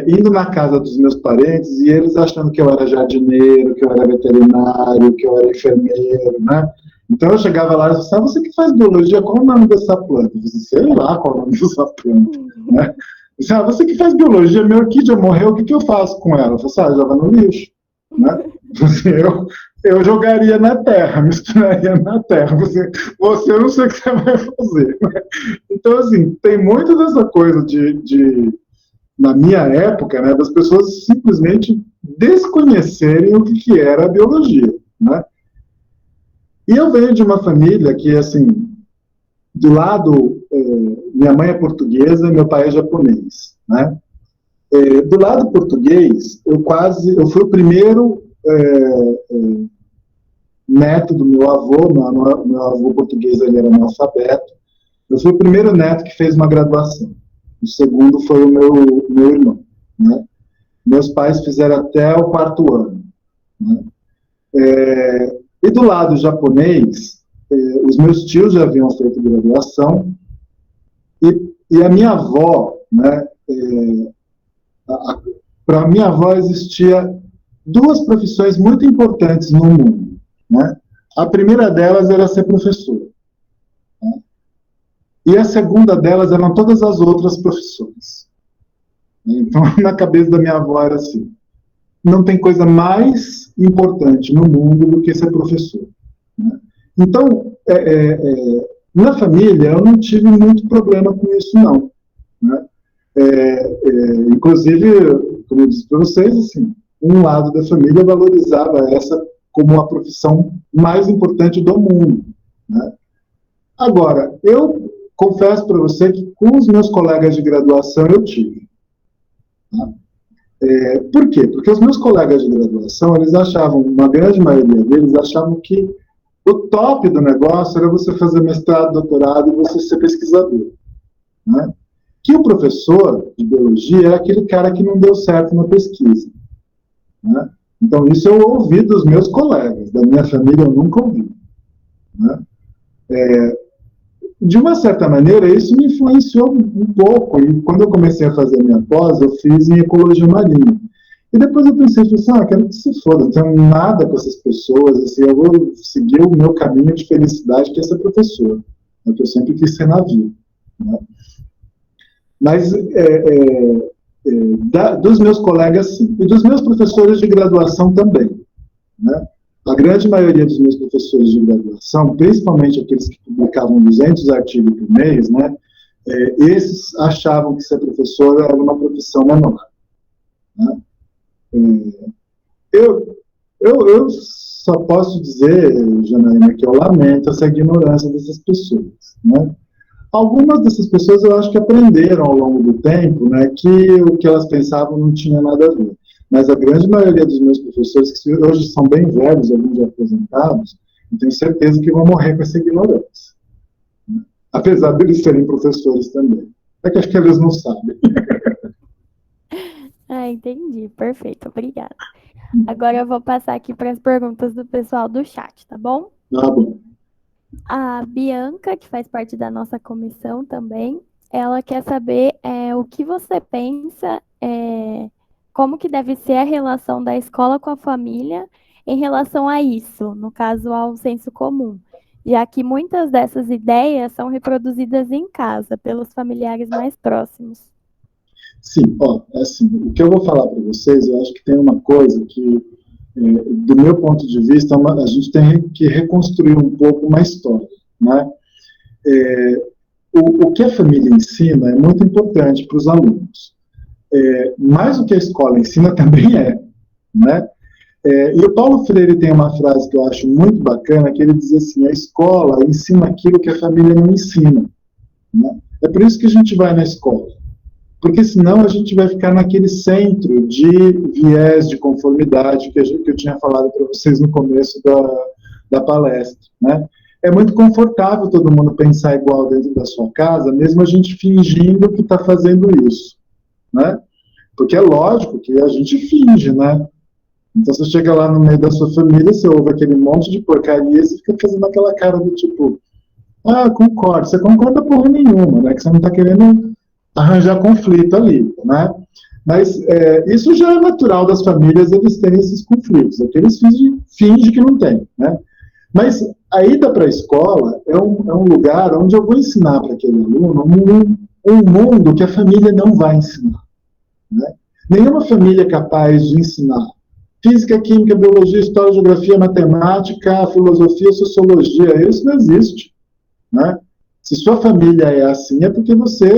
indo na casa dos meus parentes e eles achando que eu era jardineiro, que eu era veterinário, que eu era enfermeiro, né? Então eu chegava lá e falava, você que faz biologia, qual é o nome dessa planta? Eu disse, sei lá qual é o nome dessa planta, né? Você que faz biologia, minha orquídea morreu, o que eu faço com ela? Eu falei, joga no lixo, né? Eu jogaria na terra, misturaria na terra. Você eu não sei o que você vai fazer. Né? Então, assim, tem muito dessa coisa na minha época, né, das pessoas simplesmente desconhecerem o que era a biologia. Né? E eu venho de uma família que, assim, do lado, minha mãe é portuguesa, meu pai é japonês, né? Do lado português, eu fui o primeiro neto do meu avô. Meu avô português, ele era analfabeto. Eu fui o primeiro neto que fez uma graduação. O segundo foi o meu irmão, né? Meus pais fizeram até o 4º ano, né? E do lado japonês, os meus tios já haviam feito graduação, e a minha avó, né, para minha avó existia 2 profissões muito importantes no mundo, né? A primeira delas era ser professora, né? E a segunda delas eram todas as outras profissões. Então, na cabeça da minha avó era assim: não tem coisa mais importante no mundo do que ser professor, né? Então, na família, eu não tive muito problema com isso, não, né? Inclusive, como eu disse para vocês, assim, um lado da família valorizava essa como a profissão mais importante do mundo, né? Agora, eu confesso para você que com os meus colegas de graduação eu tive, né? Por quê? Porque os meus colegas de graduação, eles achavam, uma grande maioria deles, achavam que o top do negócio era você fazer mestrado, doutorado e você ser pesquisador, né? Que o professor de biologia é aquele cara que não deu certo na pesquisa, né? Então, isso eu ouvi dos meus colegas, da minha família eu nunca ouvi, né? De uma certa maneira, isso me influenciou um pouco, e quando eu comecei a fazer a minha pós, eu fiz em ecologia marinha. E depois eu pensei, quero que se foda, não tenho nada com essas pessoas, assim, eu vou seguir o meu caminho de felicidade, que é ser professor, é o que eu sempre quis ser na vida, né? Mas dos meus colegas, sim, e dos meus professores de graduação também, né? A grande maioria dos meus professores de graduação, principalmente aqueles que publicavam 200 artigos por mês, né, esses achavam que ser professor era uma profissão menor, né? Eu só posso dizer, Janaína, que eu lamento essa ignorância dessas pessoas, né? Algumas dessas pessoas eu acho que aprenderam ao longo do tempo, né, que o que elas pensavam não tinha nada a ver. Mas a grande maioria dos meus professores, que hoje são bem velhos, alguns já aposentados, eu tenho certeza que vão morrer com essa ignorância, né? Apesar de eles serem professores também. É que acho que eles não sabem. Entendi. Perfeito. Obrigada. Agora eu vou passar aqui para as perguntas do pessoal do chat, tá bom? Tá bom. A Bianca, que faz parte da nossa comissão também, ela quer saber o que você pensa, como que deve ser a relação da escola com a família em relação a isso, no caso ao senso comum, já que muitas dessas ideias são reproduzidas em casa, pelos familiares mais próximos. Sim, assim, o que eu vou falar para vocês, eu acho que tem uma coisa que, do meu ponto de vista, a gente tem que reconstruir um pouco uma história, né? O que a família ensina é muito importante para os alunos. Mais do que a escola ensina também né? E o Paulo Freire tem uma frase que eu acho muito bacana, que ele diz assim: a escola ensina aquilo que a família não ensina, né? É por isso que a gente vai na escola, porque senão a gente vai ficar naquele centro de viés de conformidade que eu tinha falado para vocês no começo da palestra, né? É muito confortável todo mundo pensar igual dentro da sua casa, mesmo a gente fingindo que está fazendo isso, né? Porque é lógico que a gente finge, né? Então você chega lá no meio da sua família, você ouve aquele monte de porcaria e você fica fazendo aquela cara do tipo, concordo. Você concorda porra nenhuma, né? Que você não está querendo arranjar conflito ali, né? Mas isso já é natural das famílias, eles terem esses conflitos, é que eles fingem que não tem, né? Mas a ida para a escola é um lugar onde eu vou ensinar para aquele aluno um mundo que a família não vai ensinar, né? Nenhuma família é capaz de ensinar física, química, biologia, história, geografia, matemática, filosofia, sociologia. Isso não existe, né? Se sua família é assim, é porque você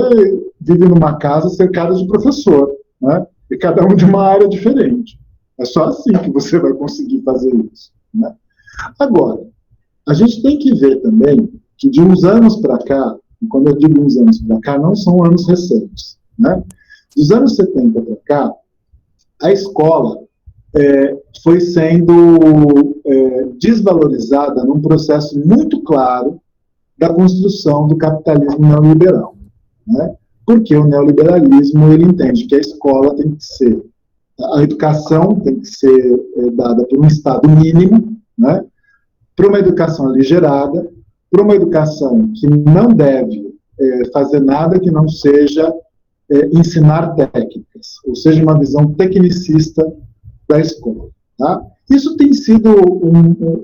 vive numa casa cercada de professor, né? E cada um de uma área diferente. É só assim que você vai conseguir fazer isso, né? Agora, a gente tem que ver também que de uns anos para cá, e quando eu digo uns anos para cá, não são anos recentes, né? Dos anos 70 para cá, a escola foi sendo desvalorizada num processo muito claro da construção do capitalismo neoliberal, né? Porque o neoliberalismo, ele entende que a escola tem que ser, a educação tem que ser dada por um Estado mínimo, né? Para uma educação aligerada, para uma educação que não deve fazer nada que não seja ensinar técnicas, ou seja, uma visão tecnicista da escola. Tá? Isso tem sido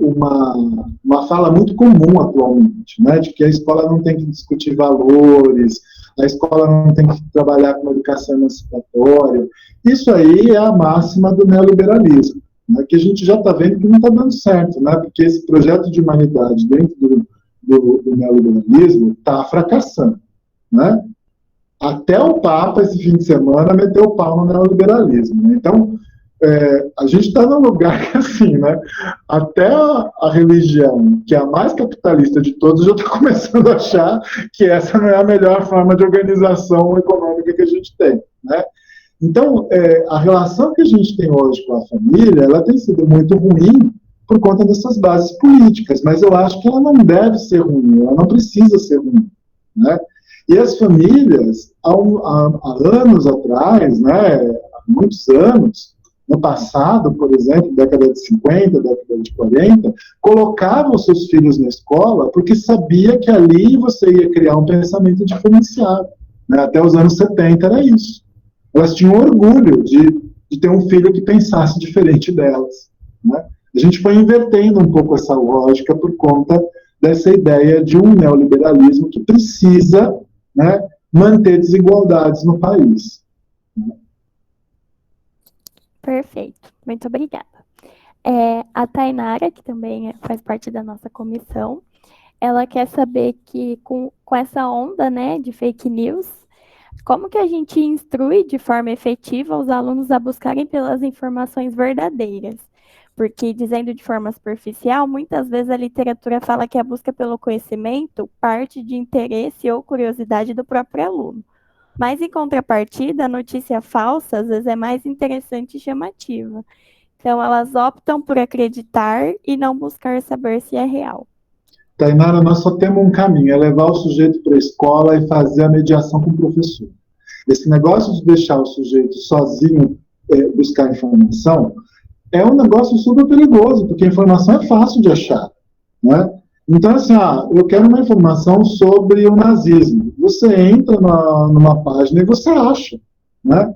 uma fala muito comum atualmente, né, de que a escola não tem que discutir valores, a escola não tem que trabalhar com uma educação emancipatória. Isso aí é a máxima do neoliberalismo, né, que a gente já está vendo que não está dando certo, né, porque esse projeto de humanidade dentro do neoliberalismo está fracassando. Né? Até o Papa, esse fim de semana, meteu o pau no neoliberalismo. Né? Então, a gente está num lugar que, assim, né, até a religião, que é a mais capitalista de todos, já está começando a achar que essa não é a melhor forma de organização econômica que a gente tem. Né? Então, a relação que a gente tem hoje com a família, ela tem sido muito ruim por conta dessas bases políticas, mas eu acho que ela não deve ser ruim, ela não precisa ser ruim. Né? E as famílias, há anos atrás, né, há muitos anos, no passado, por exemplo, década de 50, década de 40, colocavam os seus filhos na escola porque sabia que ali você ia criar um pensamento diferenciado. Né? Até os anos 70 era isso. Elas tinham orgulho de ter um filho que pensasse diferente delas. Né? A gente foi invertendo um pouco essa lógica por conta dessa ideia de um neoliberalismo que precisa, né, manter desigualdades no país. Perfeito, muito obrigada. A Tainara, que também faz parte da nossa comissão, ela quer saber que com essa onda, né, de fake news, como que a gente instrui de forma efetiva os alunos a buscarem pelas informações verdadeiras? Porque, dizendo de forma superficial, muitas vezes a literatura fala que a busca pelo conhecimento parte de interesse ou curiosidade do próprio aluno. Mas, em contrapartida, a notícia falsa, às vezes, é mais interessante e chamativa. Então, elas optam por acreditar e não buscar saber se é real. Tainara, nós só temos um caminho, é levar o sujeito para a escola e fazer a mediação com o professor. Esse negócio de deixar o sujeito sozinho buscar informação é um negócio super perigoso, porque a informação é fácil de achar. Né? Então, assim, eu quero uma informação sobre o nazismo. Você entra numa página e você acha. Né?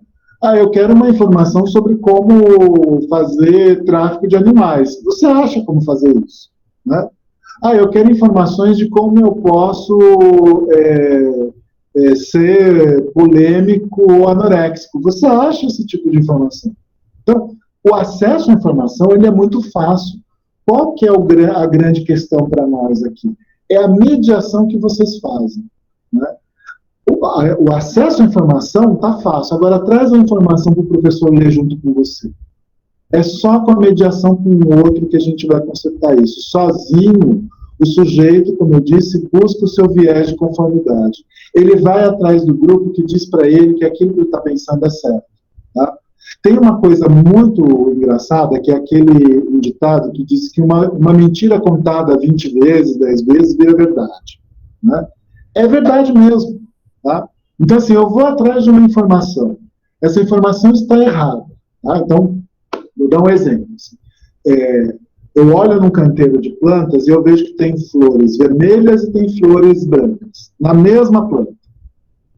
Eu quero uma informação sobre como fazer tráfico de animais. Você acha como fazer isso. Né? Eu quero informações de como eu posso ser polêmico ou anoréxico. Você acha esse tipo de informação. Então, o acesso à informação ele é muito fácil. Qual que é a grande questão para nós aqui? É a mediação que vocês fazem. Né? O acesso à informação está fácil. Agora, traz a informação para o professor ler junto com você. É só com a mediação com o outro que a gente vai consertar isso. Sozinho, o sujeito, como eu disse, busca o seu viés de conformidade. Ele vai atrás do grupo que diz para ele que aquilo que ele está pensando é certo. Tá? Tem uma coisa muito engraçada, que é aquele ditado que diz que uma mentira contada 20 vezes, 10 vezes, vira verdade. Né? É verdade mesmo. Tá? Então, assim, eu vou atrás de uma informação. Essa informação está errada. Tá? Então, vou dar um exemplo. Eu olho num canteiro de plantas e eu vejo que tem flores vermelhas e tem flores brancas, na mesma planta.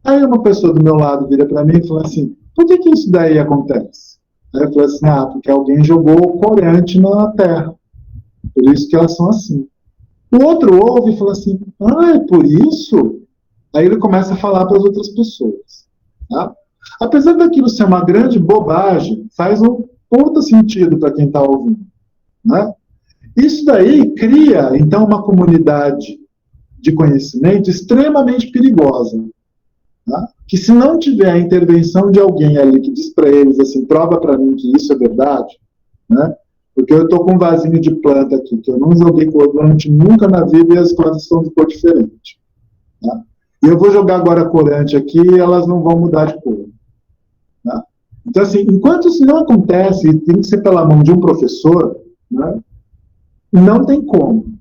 Aí uma pessoa do meu lado vira para mim e fala assim, por que isso daí acontece? Aí eu falo assim, porque alguém jogou corante na terra. Por isso que elas são assim. O outro ouve e fala assim, é por isso? Aí ele começa a falar para as outras pessoas. Tá? Apesar daquilo ser uma grande bobagem, faz um puta sentido para quem está ouvindo. Né? Isso daí cria, então, uma comunidade de conhecimento extremamente perigosa. Tá? Que se não tiver a intervenção de alguém ali que diz para eles assim, prova para mim que isso é verdade, né? Porque eu estou com um vasinho de planta aqui, que eu não joguei corante nunca na vida, e as plantas estão de cor diferente. Tá? E eu vou jogar agora corante aqui e elas não vão mudar de cor. Tá? Então, assim, enquanto isso não acontece, e tem que ser pela mão de um professor, né, não tem como.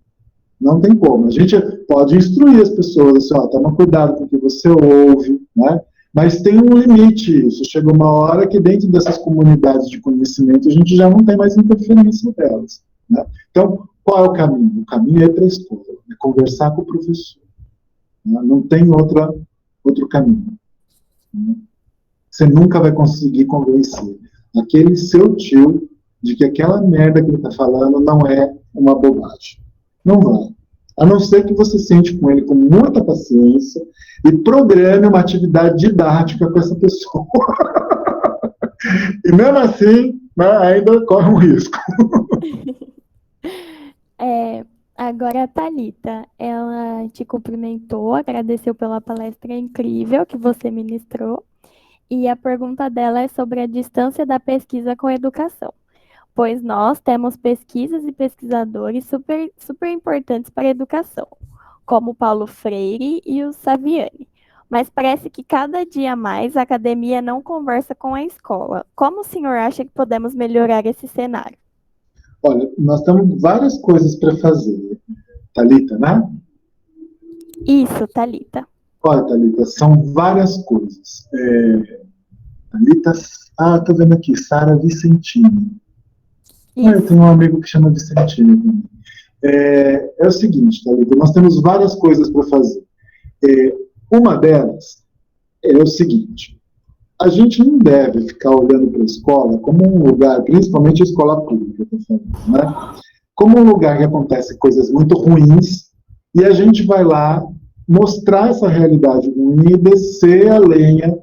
Não tem como. A gente pode instruir as pessoas, assim, ó, toma cuidado com o que você ouve, né? Mas tem um limite isso. Chega uma hora que dentro dessas comunidades de conhecimento a gente já não tem mais interferência delas, né? Então, qual é o caminho? O caminho é ir para a escola, é conversar com o professor. Né? Não tem outro caminho. Né? Você nunca vai conseguir convencer aquele seu tio de que aquela merda que ele está falando não é uma bobagem. Não vai. A não ser que você sente com ele com muita paciência e programe uma atividade didática com essa pessoa. E mesmo assim, né, ainda corre um risco. Agora a Thalita, ela te cumprimentou, agradeceu pela palestra incrível que você ministrou, e a pergunta dela é sobre a distância da pesquisa com a educação, pois nós temos pesquisas e pesquisadores super, super importantes para a educação, como Paulo Freire e o Saviani. Mas parece que cada dia mais a academia não conversa com a escola. Como o senhor acha que podemos melhorar esse cenário? Olha, nós temos várias coisas para fazer. Thalita, né? Isso, Thalita. Olha, Thalita, são várias coisas. Thalita, tô vendo aqui, Sara Vicentini. Eu tenho um amigo que chama Vicentini também. É o seguinte, Thalita, nós temos várias coisas para fazer. Uma delas é o seguinte: a gente não deve ficar olhando para a escola como um lugar, principalmente a escola pública, né? Como um lugar que acontecem coisas muito ruins e a gente vai lá mostrar essa realidade ruim e descer a lenha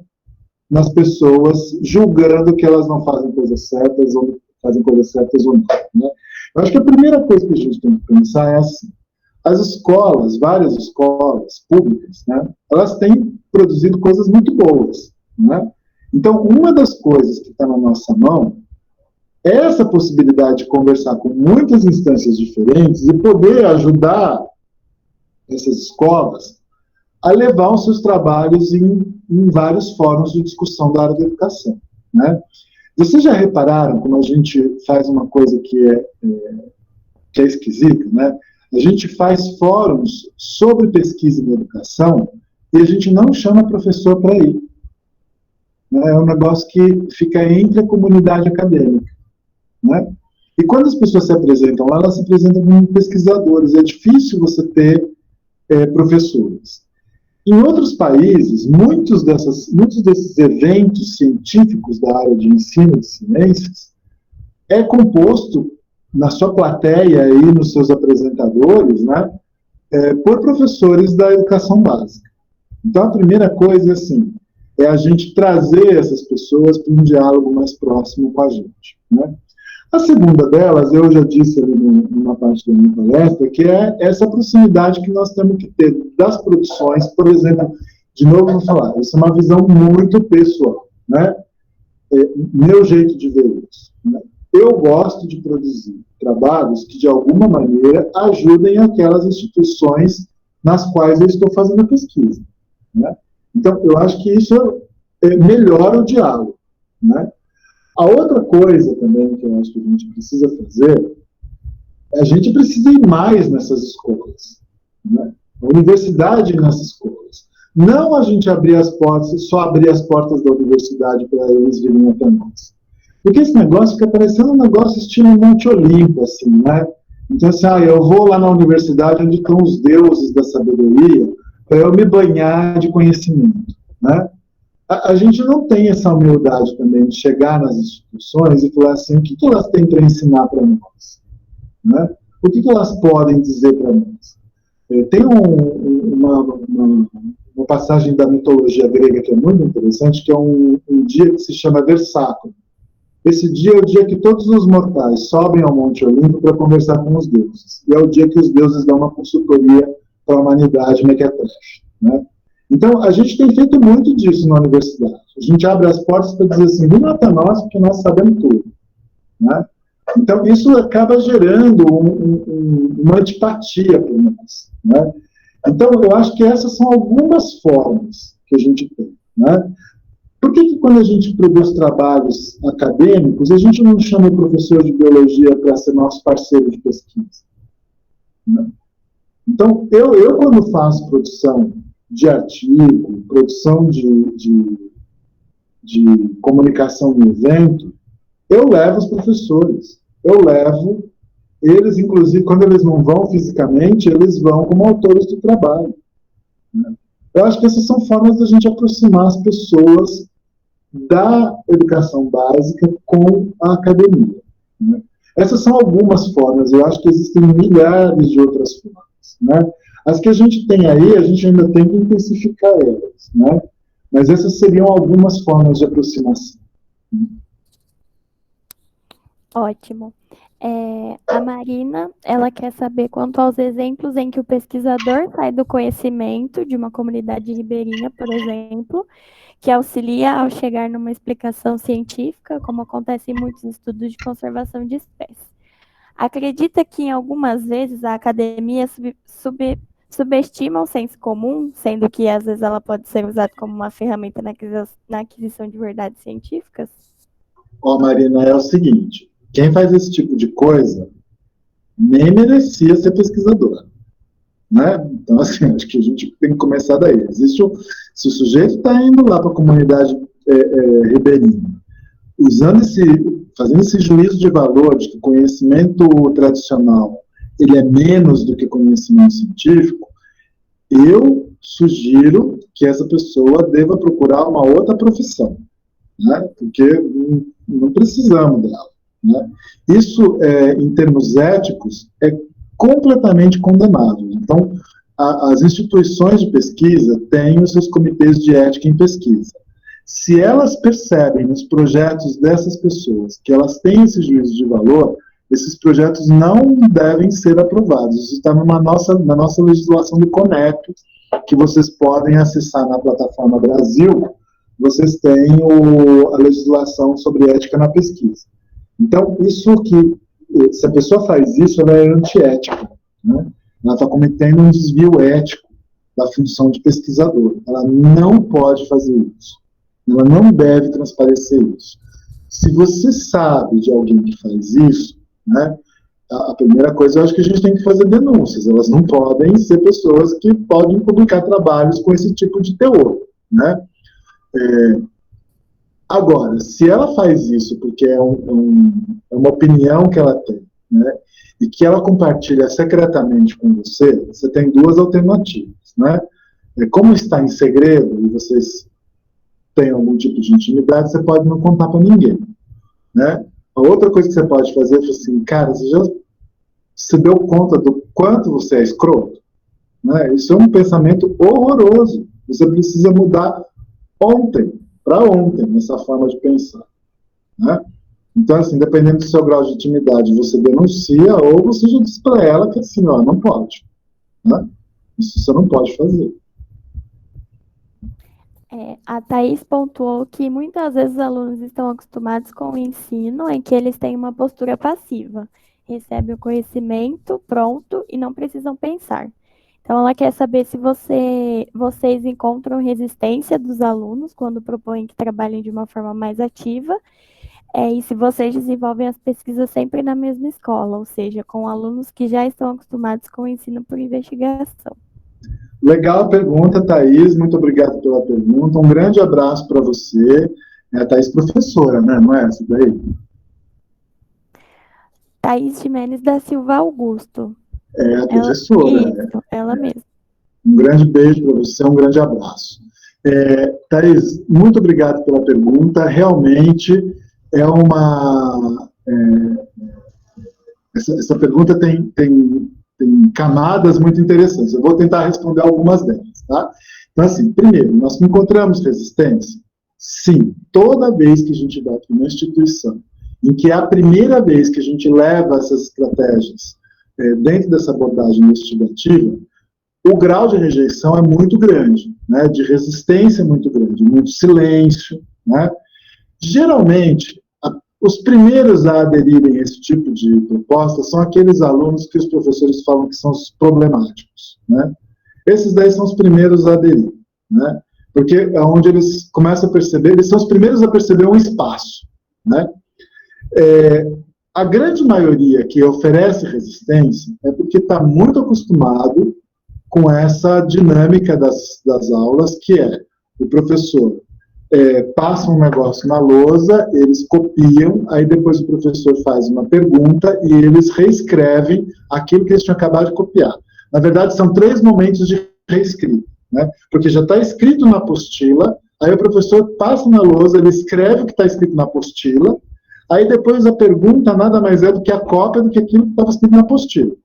nas pessoas, julgando que elas não fazem coisas certas ou fazem coisas certas ou não. Né? Eu acho que a primeira coisa que a gente tem que pensar é assim: as escolas, várias escolas públicas, né, elas têm produzido coisas muito boas. Né? Então, uma das coisas que está na nossa mão é essa possibilidade de conversar com muitas instâncias diferentes e poder ajudar essas escolas a levar os seus trabalhos em vários fóruns de discussão da área da educação. Né? Vocês já repararam como a gente faz uma coisa que é esquisita, né? A gente faz fóruns sobre pesquisa em educação e a gente não chama professor para ir. É um negócio que fica entre a comunidade acadêmica. Né? E quando as pessoas se apresentam lá, elas se apresentam como pesquisadores. É difícil você ter professores. Em outros países, muitos desses eventos científicos da área de ensino de ciências é composto na sua plateia e nos seus apresentadores, né, por professores da educação básica. Então, a primeira coisa assim, é a gente trazer essas pessoas para um diálogo mais próximo com a gente. Né? A segunda delas, eu já disse ali numa parte da minha palestra, que é essa proximidade que nós temos que ter das produções. Por exemplo, de novo vou falar, isso é uma visão muito pessoal, né? Meu jeito de ver isso. Né? Eu gosto de produzir trabalhos que, de alguma maneira, ajudem aquelas instituições nas quais eu estou fazendo pesquisa. Né? Então, eu acho que isso melhora o diálogo. Né? A outra coisa também que eu acho que a gente precisa fazer é a gente precisa ir mais nessas escolas. Né? A universidade nessas escolas. Não a gente abrir as portas, só abrir as portas da universidade para eles virem até nós. Porque esse negócio fica parecendo um negócio estilo Monte Olimpo, assim, né? Então, assim, eu vou lá na universidade onde estão os deuses da sabedoria para eu me banhar de conhecimento, né? A gente não tem essa humildade também de chegar nas instituições e falar assim, o que elas têm para ensinar para nós? Né? O que elas podem dizer para nós? Tem uma passagem da mitologia grega que é muito interessante, que é um dia que se chama Versáculo. Esse dia é o dia que todos os mortais sobem ao Monte Olimpo para conversar com os deuses. E é o dia que os deuses dão uma consultoria para a humanidade mequetrefe. Né? Então, a gente tem feito muito disso na universidade. A gente abre as portas para dizer assim, vem até nós, porque nós sabemos tudo. Né? Então, isso acaba gerando uma antipatia por nós, né? Então, eu acho que essas são algumas formas que a gente tem, né? Por que quando a gente produz trabalhos acadêmicos, a gente não chama o professor de biologia para ser nosso parceiro de pesquisa? Né? Então, eu quando faço produção de artigo, produção de comunicação no evento, eu levo os professores. Eu levo eles, inclusive, quando eles não vão fisicamente, eles vão como autores do trabalho. Né? Eu acho que essas são formas da gente aproximar as pessoas da educação básica com a academia. Né? Essas são algumas formas, eu acho que existem milhares de outras formas. Né? As que a gente tem aí, a gente ainda tem que intensificar elas. Né? Mas essas seriam algumas formas de aproximação. Ótimo. A Marina, ela quer saber quanto aos exemplos em que o pesquisador sai do conhecimento de uma comunidade ribeirinha, por exemplo, que auxilia ao chegar numa explicação científica, como acontece em muitos estudos de conservação de espécies. Acredita que, em algumas vezes, a academia subestima o senso comum, sendo que, às vezes, ela pode ser usada como uma ferramenta na aquisição de verdades científicas? Marina, é o seguinte, quem faz esse tipo de coisa nem merecia ser pesquisador. Né? Então, assim, acho que a gente tem que começar daí. Se o sujeito está indo lá para a comunidade ribeirinha, fazendo esse juízo de valor de que conhecimento tradicional ele é menos do que conhecimento científico, eu sugiro que essa pessoa deva procurar uma outra profissão, né? Porque não precisamos dela. Né? Isso, em termos éticos, é completamente condenável. Então, as instituições de pesquisa têm os seus comitês de ética em pesquisa. Se elas percebem nos projetos dessas pessoas que elas têm esse juízo de valor, esses projetos não devem ser aprovados. Isso está na nossa legislação do CONEP, que vocês podem acessar na plataforma Brasil. Vocês têm a legislação sobre ética na pesquisa. Então, se a pessoa faz isso, ela é antiética. Né? Ela está cometendo um desvio ético da função de pesquisador. Ela não pode fazer isso. Ela não deve transparecer isso. Se você sabe de alguém que faz isso, né, a primeira coisa, eu acho que a gente tem que fazer denúncias. Elas não podem ser pessoas que podem publicar trabalhos com esse tipo de teor. Né? Agora, se ela faz isso porque é uma opinião que ela tem, né, e que ela compartilha secretamente com você, você tem duas alternativas. Né? Como está em segredo e vocês têm algum tipo de intimidade, você pode não contar para ninguém. Né? A outra coisa que você pode fazer é assim, cara, você já se deu conta do quanto você é escroto? Né? Isso é um pensamento horroroso. Você precisa mudar ontem, para ontem, nessa forma de pensar. Né? Então, assim, dependendo do seu grau de intimidade, você denuncia ou você já diz para ela que assim, ó, não pode. Né? Isso você não pode fazer. A Thaís pontuou que muitas vezes os alunos estão acostumados com o ensino em que eles têm uma postura passiva, recebem o conhecimento pronto e não precisam pensar. Então, ela quer saber se vocês encontram resistência dos alunos quando propõem que trabalhem de uma forma mais ativa, e se vocês desenvolvem as pesquisas sempre na mesma escola, ou seja, com alunos que já estão acostumados com o ensino por investigação. Legal a pergunta, Thaís, muito obrigado pela pergunta, um grande abraço para você. A Thaís professora, né? Não é essa daí? Thaís Jimenez da Silva Augusto. A professora. Ela mesma. Um grande beijo para você, um grande abraço. Thaís, muito obrigado pela pergunta. Realmente é essa pergunta tem camadas muito interessantes. Eu vou tentar responder algumas delas. Tá? Então, assim, primeiro, nós encontramos resistência? Sim. Toda vez que a gente vai para uma instituição em que é a primeira vez que a gente leva essas estratégias dentro dessa abordagem investigativa, o grau de rejeição é muito grande, né? De resistência é muito grande, muito silêncio. Né? Geralmente, Os primeiros a aderirem a esse tipo de proposta são aqueles alunos que os professores falam que são os problemáticos, né? Esses daí são os primeiros a aderir, né? Porque é onde eles começam a perceber, eles são os primeiros a perceber um espaço, né? A grande maioria que oferece resistência é porque está muito acostumado com essa dinâmica das aulas, que é o professor passa um negócio na lousa, eles copiam, aí depois o professor faz uma pergunta e eles reescrevem aquilo que eles tinham acabado de copiar. Na verdade, são 3 momentos de reescrita, né? Porque já está escrito na apostila, aí o professor passa na lousa, ele escreve o que está escrito na apostila, aí depois a pergunta nada mais é do que a cópia do que aquilo que estava escrito na apostila.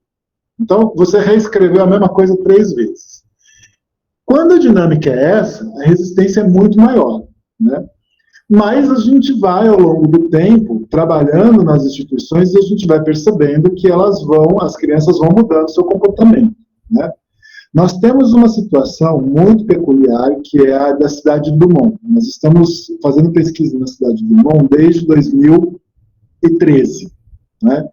Então, você reescreveu a mesma coisa 3 vezes. Quando a dinâmica é essa, a resistência é muito maior, né? Mas a gente vai, ao longo do tempo, trabalhando nas instituições, e a gente vai percebendo que as crianças vão mudando seu comportamento, né? Nós temos uma situação muito peculiar, que é a da cidade de Dumont. Nós estamos fazendo pesquisa na cidade de Dumont desde 2013, né?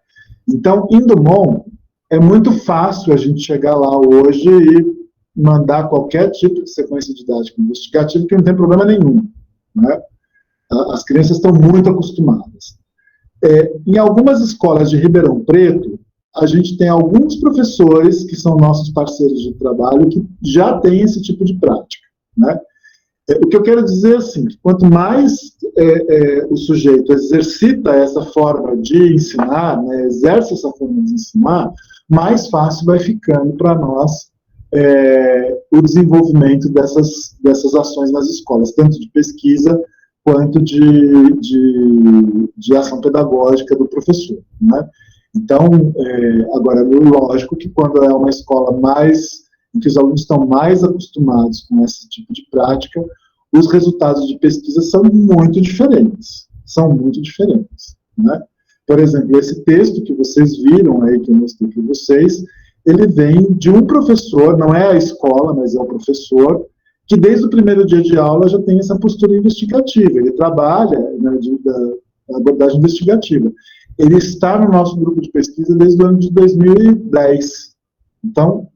Então, em Dumont, é muito fácil a gente chegar lá hoje e mandar qualquer tipo de sequência didática investigativa, que não tem problema nenhum, né? As crianças estão muito acostumadas. Em algumas escolas de Ribeirão Preto, a gente tem alguns professores que são nossos parceiros de trabalho que já têm esse tipo de prática, né? O que eu quero dizer é assim, que quanto mais o sujeito exercita essa forma de ensinar, né, exerce essa forma de ensinar, mais fácil vai ficando para nós o desenvolvimento dessas ações nas escolas, tanto de pesquisa quanto de ação pedagógica do professor, né? Então, agora, lógico que quando é uma escola em que os alunos estão mais acostumados com esse tipo de prática, os resultados de pesquisa são muito diferentes, né? Por exemplo, esse texto que vocês viram aí, que eu mostrei para vocês, ele vem de um professor, não é a escola, mas é o professor, que desde o primeiro dia de aula já tem essa postura investigativa, ele trabalha, né, da abordagem investigativa. Ele está no nosso grupo de pesquisa desde o ano de 2010. Então,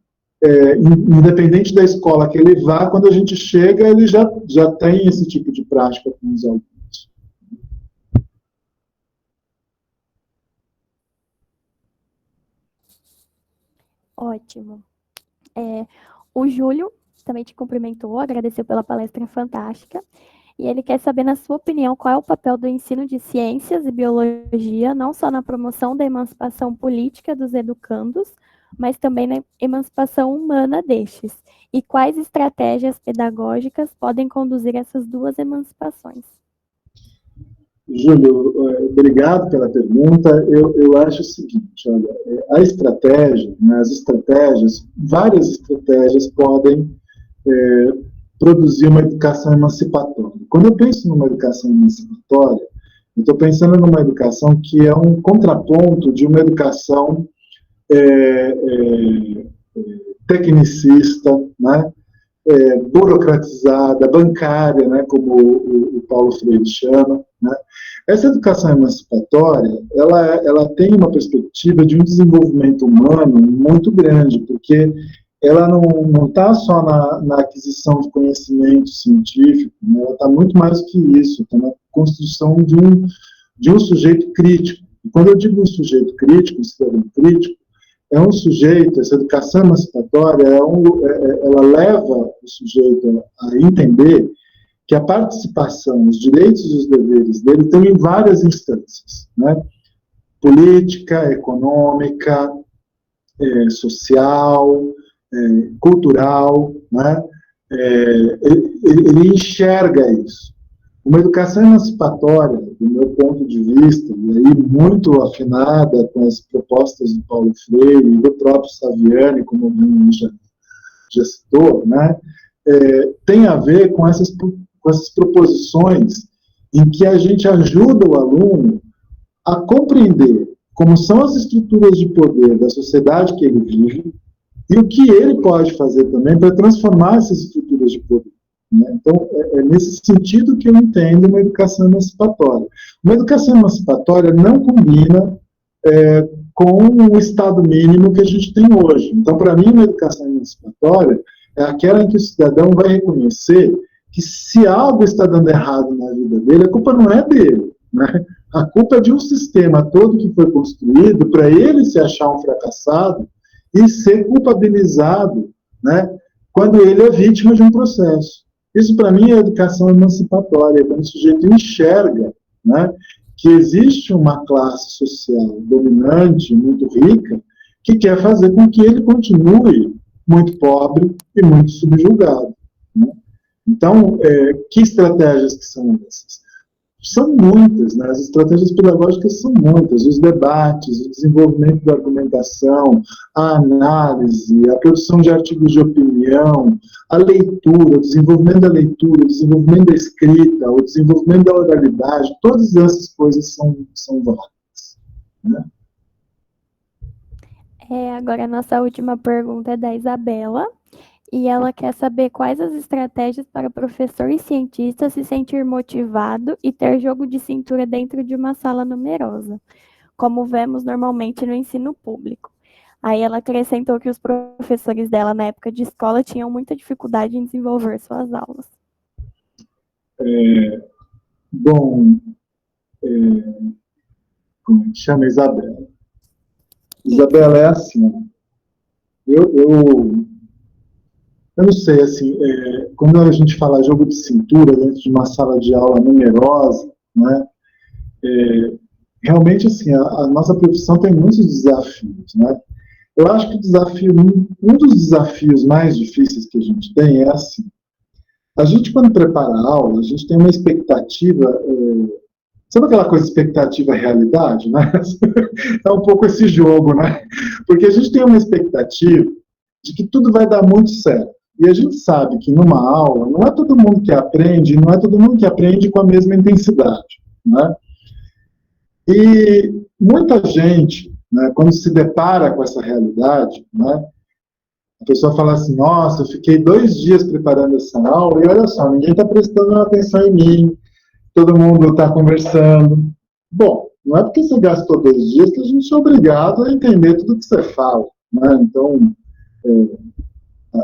independente da escola que ele vá, quando a gente chega, ele já tem esse tipo de prática com os alunos. Ótimo. O Júlio também te cumprimentou, agradeceu pela palestra fantástica, e ele quer saber, na sua opinião, qual é o papel do ensino de ciências e biologia, não só na promoção da emancipação política dos educandos, mas também na emancipação humana destes, e quais estratégias pedagógicas podem conduzir essas 2 emancipações. Júlio, obrigado pela pergunta. Eu acho o seguinte, olha, várias estratégias podem produzir uma educação emancipatória. Quando eu penso numa educação emancipatória, eu estou pensando numa educação que é um contraponto de uma educação tecnicista, né, burocratizada, bancária, né, como o Paulo Freire chama, né. Essa educação emancipatória, ela tem uma perspectiva de um desenvolvimento humano muito grande, porque ela não está só na aquisição de conhecimento científico, né, ela está muito mais do que isso, está na construção de um sujeito crítico. E quando eu digo um sujeito crítico, um cidadão crítico, é um sujeito, essa educação emancipatória, ela leva o sujeito a entender que a participação, os direitos e os deveres dele estão em várias instâncias, né? Política, econômica, social, cultural, né? Ele enxerga isso. Uma educação emancipatória, do meu ponto de vista, e aí muito afinada com as propostas do Paulo Freire e do próprio Saviani, como o já citou, né? Tem a ver com essas proposições em que a gente ajuda o aluno a compreender como são as estruturas de poder da sociedade que ele vive e o que ele pode fazer também para transformar essas estruturas de poder, né? Então, é nesse sentido que eu entendo uma educação emancipatória. Uma educação emancipatória não combina com o estado mínimo que a gente tem hoje. Então, para mim, uma educação emancipatória é aquela em que o cidadão vai reconhecer que se algo está dando errado na vida dele, a culpa não é dele, né? A culpa é de um sistema todo que foi construído para ele se achar um fracassado e ser culpabilizado, né, quando ele é vítima de um processo. Isso, para mim, é educação emancipatória, quando o sujeito enxerga, né, que existe uma classe social dominante, muito rica, que quer fazer com que ele continue muito pobre e muito subjugado, né? Então, que estratégias que são essas? São muitas, né? As estratégias pedagógicas são muitas, os debates, o desenvolvimento da argumentação, a análise, a produção de artigos de opinião, a leitura, o desenvolvimento da leitura, o desenvolvimento da escrita, o desenvolvimento da oralidade, todas essas coisas são válidas, né? Agora a nossa última pergunta é da Isabela. E ela quer saber quais as estratégias para o professor e cientista se sentir motivado e ter jogo de cintura dentro de uma sala numerosa, como vemos normalmente no ensino público. Aí ela acrescentou que os professores dela na época de escola tinham muita dificuldade em desenvolver suas aulas. Como que chama? Isabela. Isabela é assim, eu não sei, assim, quando a gente fala jogo de cintura dentro de uma sala de aula numerosa, né, realmente, assim, a nossa profissão tem muitos desafios, né? Eu acho que um dos desafios mais difíceis que a gente tem é assim, a gente, quando prepara a aula, a gente tem uma expectativa, sabe aquela coisa expectativa-realidade, né? É um pouco esse jogo, né? Porque a gente tem uma expectativa de que tudo vai dar muito certo. E a gente sabe que numa aula, não é todo mundo que aprende, não é todo mundo que aprende com a mesma intensidade, né? E muita gente, né, quando se depara com essa realidade, né, a pessoa fala assim, nossa, eu fiquei 2 dias preparando essa aula e olha só, ninguém está prestando atenção em mim, todo mundo está conversando. Bom, não é porque você gastou 2 dias que a gente é obrigado a entender tudo que você fala, né? Então,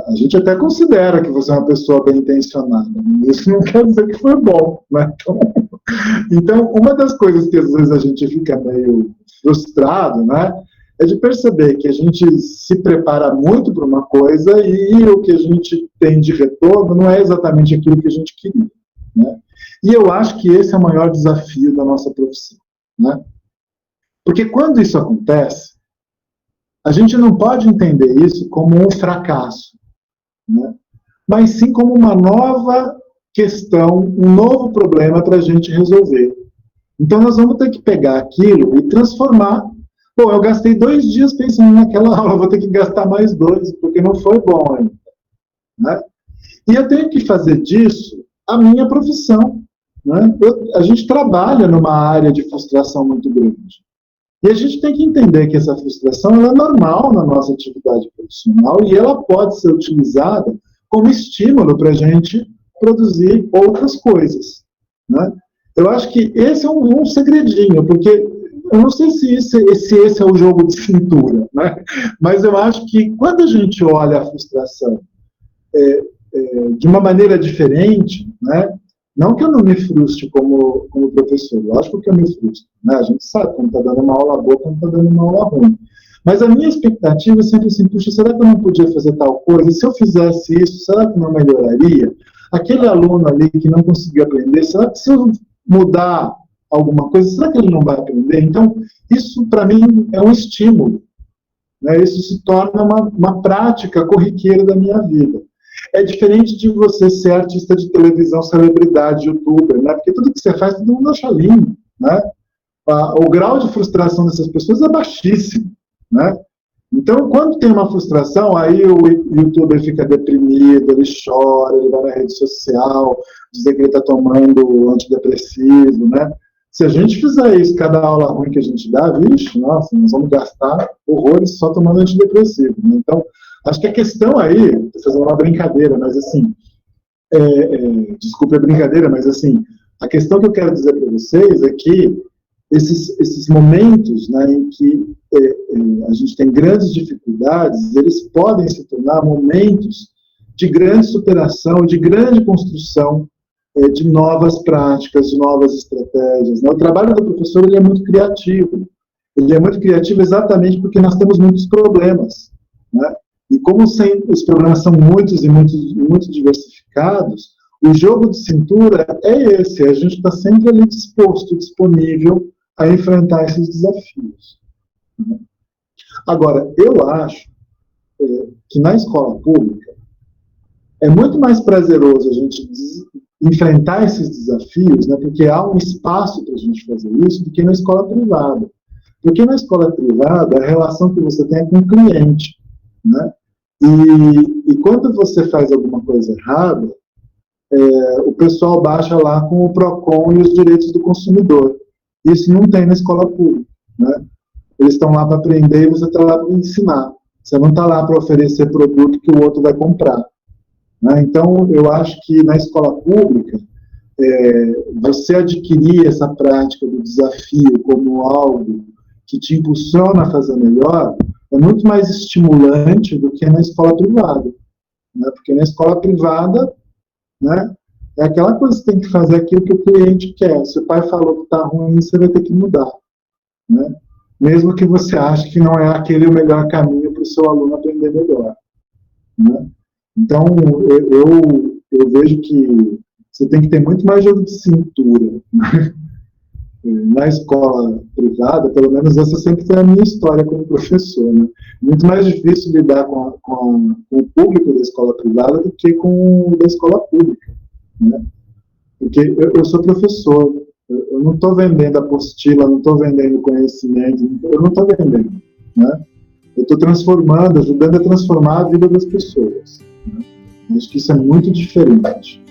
a gente até considera que você é uma pessoa bem intencionada, mas isso não quer dizer que foi bom, né? Então, uma das coisas que às vezes a gente fica meio frustrado, né, é de perceber que a gente se prepara muito para uma coisa e o que a gente tem de retorno não é exatamente aquilo que a gente queria, né? E eu acho que esse é o maior desafio da nossa profissão, né? Porque quando isso acontece, a gente não pode entender isso como um fracasso, né? Mas sim como uma nova questão, um novo problema para a gente resolver. Então nós vamos ter que pegar aquilo e transformar. Bom, eu gastei 2 dias pensando naquela aula, vou ter que gastar mais 2, porque não foi bom ainda, né? E eu tenho que fazer disso a minha profissão, né? A gente trabalha numa área de frustração muito grande. E a gente tem que entender que essa frustração ela é normal na nossa atividade profissional e ela pode ser utilizada como estímulo para a gente produzir outras coisas, né? Eu acho que esse é um segredinho, porque eu não sei se esse é o jogo de cintura, né? Mas eu acho que quando a gente olha a frustração de uma maneira diferente, né? Não que eu não me frustre como professor, lógico que eu me frustro, né? A gente sabe quando está dando uma aula boa, quando está dando uma aula ruim. Mas a minha expectativa é sempre assim, puxa, será que eu não podia fazer tal coisa? E se eu fizesse isso, será que não melhoraria? Aquele aluno ali que não conseguiu aprender, será que se eu mudar alguma coisa, será que ele não vai aprender? Então, isso para mim é um estímulo, né? Isso se torna uma prática corriqueira da minha vida. É diferente de você ser artista de televisão, celebridade, youtuber, né? Porque tudo que você faz, todo mundo acha lindo, né? O grau de frustração dessas pessoas é baixíssimo, né? Então, quando tem uma frustração, aí o youtuber fica deprimido, ele chora, ele vai na rede social, dizer que ele está tomando antidepressivo, né? Se a gente fizer isso, cada aula ruim que a gente dá, vixe, nossa, nós vamos gastar horrores só tomando antidepressivo, né? Então, acho que a questão aí, estou fazendo uma brincadeira, mas assim, desculpe a brincadeira, mas assim, a questão que eu quero dizer para vocês é que esses momentos, né, em que a gente tem grandes dificuldades, eles podem se tornar momentos de grande superação, de grande construção de novas práticas, de novas estratégias, né? O trabalho do professor, ele é muito criativo. Ele é muito criativo exatamente porque nós temos muitos problemas, né? E como os problemas são muitos e muito diversificados, o jogo de cintura é esse, a gente está sempre ali disposto, disponível a enfrentar esses desafios. Né? Agora, eu acho que na escola pública é muito mais prazeroso a gente enfrentar esses desafios, né, porque há um espaço para a gente fazer isso, do que na escola privada. Porque na escola privada, a relação que você tem é com o cliente, né? E quando você faz alguma coisa errada, o pessoal baixa lá com o PROCON e os direitos do consumidor. Isso não tem na escola pública, né? Eles estão lá para aprender e você está lá para ensinar. Você não está lá para oferecer produto que o outro vai comprar. Né? Então, eu acho que na escola pública, você adquirir essa prática do desafio como algo que te impulsiona a fazer melhor, é muito mais estimulante do que na escola privada. Né? Porque na escola privada, né, é aquela coisa que você tem que fazer aquilo que o cliente quer. Se o pai falou que está ruim, você vai ter que mudar. Né? Mesmo que você ache que não é aquele o melhor caminho para o seu aluno aprender melhor. Né? Então, eu vejo que você tem que ter muito mais jogo de cintura. Né? Na escola privada, pelo menos essa sempre foi a minha história como professor. Né? Muito mais difícil lidar com o público da escola privada do que com o da escola pública. Né? Porque eu sou professor, eu não estou vendendo apostila, não estou vendendo conhecimento, eu não estou vendendo. Né? Eu estou transformando, ajudando a transformar a vida das pessoas. Né? Acho que isso é muito diferente.